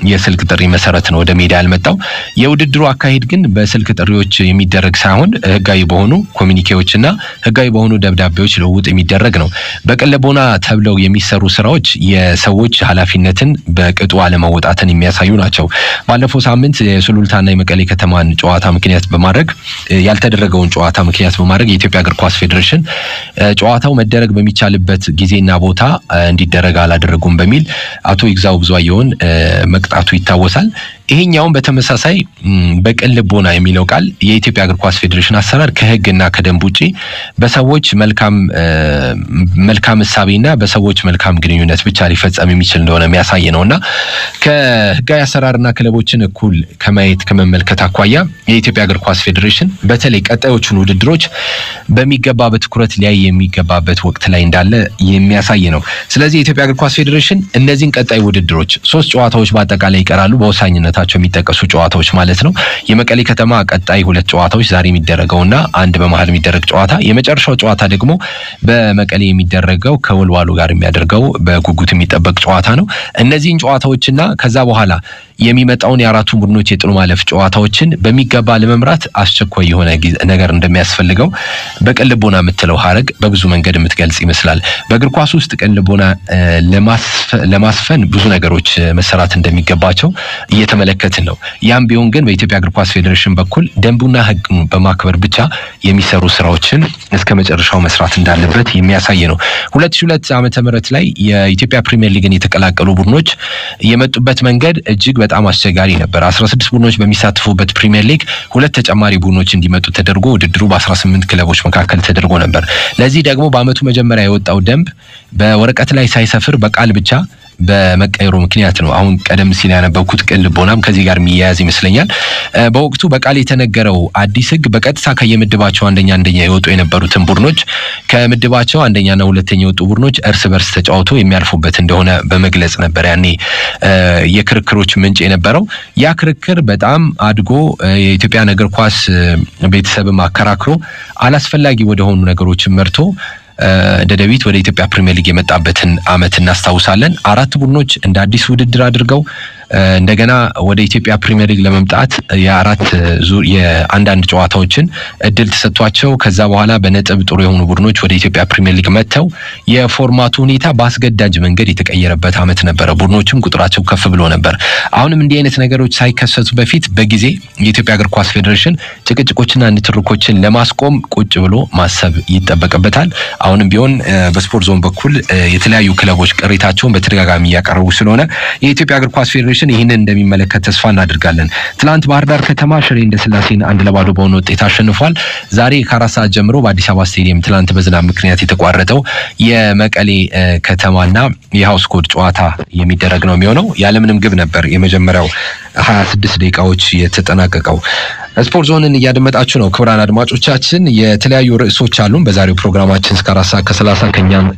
የስልክ ጥሪ መሰረት ነው ወደ ሜዳ ያልመጣው። የውድድሩ አካሄድ ግን በስልክ ጥሪዎች የሚደረግ ሳይሆን ህጋዊ በሆኑ ኮሚኒኬዎችና ህጋዊ በሆኑ ደብዳቤዎች ልውውጥ የሚደረግ ነው። በቅን ልቦና ተብለው የሚሰሩ ስራዎች የሰዎች ኃላፊነትን በቅጡ አለመወጣትን የሚያሳዩ ናቸው። ባለፈው ሳምንት የሱሉልታና የመቀሌ ከተማን ጨዋታ ምክንያት በማድረግ ያልተደረገውን ጨዋታ ምክንያት በማድረግ የኢትዮጵያ እግር ኳስ ፌዴሬሽን ጨዋታው መደረግ በሚቻልበት ጊዜና ቦታ እንዲደረግ አላደረጉም በሚል አቶ ይግዛው ብዙአየሁን መቅጣቱ ይታወሳል። ይሄኛውን በተመሳሳይ በቅን ልቦና የሚለው ቃል የኢትዮጵያ እግር ኳስ ፌዴሬሽን አሰራር ከህግና ከደንብ ውጪ በሰዎች መልካም እሳቤና በሰዎች መልካም ግንኙነት ብቻ ሊፈጸም የሚችል እንደሆነ የሚያሳይ ነውና ከህጋዊ አሰራርና ክለቦችን እኩል ከማየት ከመመልከት አኳያ የኢትዮጵያ እግር ኳስ ፌዴሬሽን በተለይ ቀጣዮቹን ውድድሮች በሚገባ በትኩረት ላይ የሚገባበት ወቅት ላይ እንዳለ የሚያሳይ ነው። ስለዚህ የኢትዮጵያ እግር ኳስ ፌዴሬሽን እነዚህን ቀጣይ ውድድሮች 3 ጨዋታዎች በአጠቃላይ ይቀራሉ በወሳኝነታቸው የሚጠቀሱ ጨዋታዎች ማለት ነው። የመቀሌ ከተማ ቀጣይ 2 ጨዋታዎች ዛሬ የሚደረገውና አንድ በመሃል የሚደረግ ጨዋታ፣ የመጨረሻው ጨዋታ ደግሞ በመቀሌ የሚደረገው ከወልዋሎ ጋር የሚያደርገው በጉጉት የሚጠበቅ ጨዋታ ነው። እነዚህን ጨዋታዎችና ከዛ በኋላ የሚመጣውን የአራቱ ቡድኖች የጥሎ ማለፍ ጨዋታዎችን በሚገባ ለመምራት አስቸኳይ የሆነ ነገር እንደሚያስፈልገው በቅን ልቦና የምትለው ሀረግ በብዙ መንገድ የምትገልጽ ይመስላል። በእግር ኳስ ውስጥ ቅን ልቦና ለማስፈን ብዙ ነገሮች መሰራት እንደሚገባቸው እየተመለከተ እየተመለከትን ነው። ያም ቢሆን ግን በኢትዮጵያ እግር ኳስ ፌዴሬሽን በኩል ደንቡና ሕጉን በማክበር ብቻ የሚሰሩ ስራዎችን እስከ መጨረሻው መስራት እንዳለበት የሚያሳይ ነው። 2002 ዓመተ ምህረት ላይ የኢትዮጵያ ፕሪሚየር ሊግን የተቀላቀሉ ቡድኖች የመጡበት መንገድ እጅግ በጣም አስቸጋሪ ነበር። 16 ቡድኖች በሚሳተፉበት ፕሪሚየር ሊግ ሁለት ተጨማሪ ቡድኖች እንዲመጡ ተደርጎ ውድድሩ በ18 ክለቦች መካከል ተደርጎ ነበር። ለዚህ ደግሞ በአመቱ መጀመሪያ የወጣው ደንብ በወረቀት ላይ ሳይሰፍር በቃል ብቻ በመቀየሩ ምክንያት ነው። አሁን ቀደም ሲል ያነበብኩት ቅልቦናም ከዚህ ጋር የሚያያዝ ይመስለኛል። በወቅቱ በቃል የተነገረው አዲስ ህግ በቀጥታ ከየምድባቸው አንደኛ የወጡ የነበሩትን ቡድኖች ከምድባቸው አንደኛና ሁለተኛ የወጡ ቡድኖች እርስ በርስ ተጫውተው የሚያልፉበት እንደሆነ በመግለጽ ነበር ያኔ የክርክሮች ምንጭ የነበረው። ያ ክርክር በጣም አድጎ የኢትዮጵያ እግር ኳስ ቤተሰብም አከራክሮ አላስፈላጊ ወደሆኑ ነገሮችን መርቶ ደደቢት ወደ ኢትዮጵያ ፕሪሚየር ሊግ የመጣበትን አመት እናስታውሳለን። 4 ቡድኖች እንደ አዲስ ውድድር አድርገው እንደገና ወደ ኢትዮጵያ ፕሪሚየር ሊግ ለመምጣት የአንዳንድ ጨዋታዎችን እድል ተሰጥቷቸው ከዛ በኋላ በነጥብ ጥሩ የሆኑ ቡድኖች ወደ ኢትዮጵያ ፕሪሚየር ሊግ መጥተው የፎርማቱ ሁኔታ በአስገዳጅ መንገድ የተቀየረበት አመት ነበረ። ቡድኖችም ቁጥራቸው ከፍ ብሎ ነበር። አሁንም እንዲህ አይነት ነገሮች ሳይከሰቱ በፊት በጊዜ የኢትዮጵያ እግር ኳስ ፌዴሬሽን ጭቅጭቆችና ንትርኮችን ለማስቆም ቁጭ ብሎ ማሰብ ይጠበቅበታል። አሁንም ቢሆን በስፖርት ዞን በኩል የተለያዩ ክለቦች ቅሬታቸውን በተደጋጋሚ ያቀርቡ ስለሆነ የኢትዮጵያ እግር ኳስ ፌዴሬሽን ይህንን እንደሚመለከት ተስፋ እናደርጋለን። ትላንት ባህር ዳር ከተማ ሽሬ እንደስላሴን 1-0 በሆነ ውጤት አሸንፏል። ዛሬ ከ4 ሰዓት ጀምሮ በአዲስ አበባ ስቴዲየም ትላንት በዝናብ ምክንያት የተቋረጠው የመቀሌ ከተማና የሃውስ ኮድ ጨዋታ የሚደረግ ነው የሚሆነው። ያለምንም ግብ ነበር የመጀመሪያው 26 ደቂቃዎች የተጠናቀቀው። ስፖርት ዞንን እያደመጣችሁ ነው ክቡራን አድማጮቻችን። የተለያዩ ርዕሶች አሉን በዛሬው ፕሮግራማችን እስከ 4:30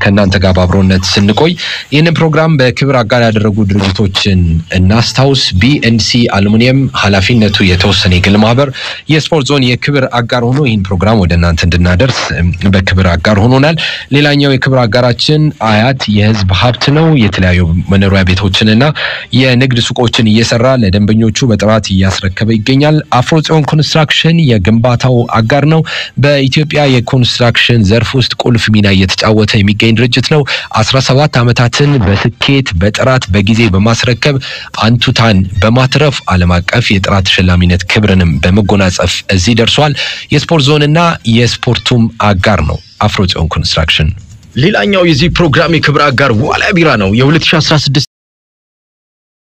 ከእናንተ ጋር አብሮነት ስንቆይ ይህንን ፕሮግራም በክብር አጋር ያደረጉ ድርጅቶችን እናስታውስ። ቢኤንሲ አሉሚኒየም ኃላፊነቱ የተወሰነ የግል ማህበር የስፖርት ዞን የክብር አጋር ሆኖ ይህን ፕሮግራም ወደ እናንተ እንድናደርስ በክብር አጋር ሆኖናል። ሌላኛው የክብር አጋራችን አያት የህዝብ ሀብት ነው። የተለያዩ መኖሪያ ቤቶችንና የንግድ ሱቆችን እየሰራ ለደንበኞቹ በጥራት እያስረከበ ይገኛል። አፍሮጽዮን ኮንስትራክሽን የግንባታው አጋር ነው። በኢትዮጵያ የኮንስትራክሽን ዘርፍ ውስጥ ቁልፍ ሚና እየተጫወተ የሚገኝ ድርጅት ነው። 17 ዓመታትን በስኬት በጥራት በጊዜ በማስረከብ አንቱታን በማትረፍ ዓለም አቀፍ የጥራት ተሸላሚነት ክብርንም በመጎናጸፍ እዚህ ደርሷል። የስፖርት ዞንና የስፖርቱም አጋር ነው አፍሮጽዮን ኮንስትራክሽን። ሌላኛው የዚህ ፕሮግራም የክብር አጋር ዋልያ ቢራ ነው። የ2016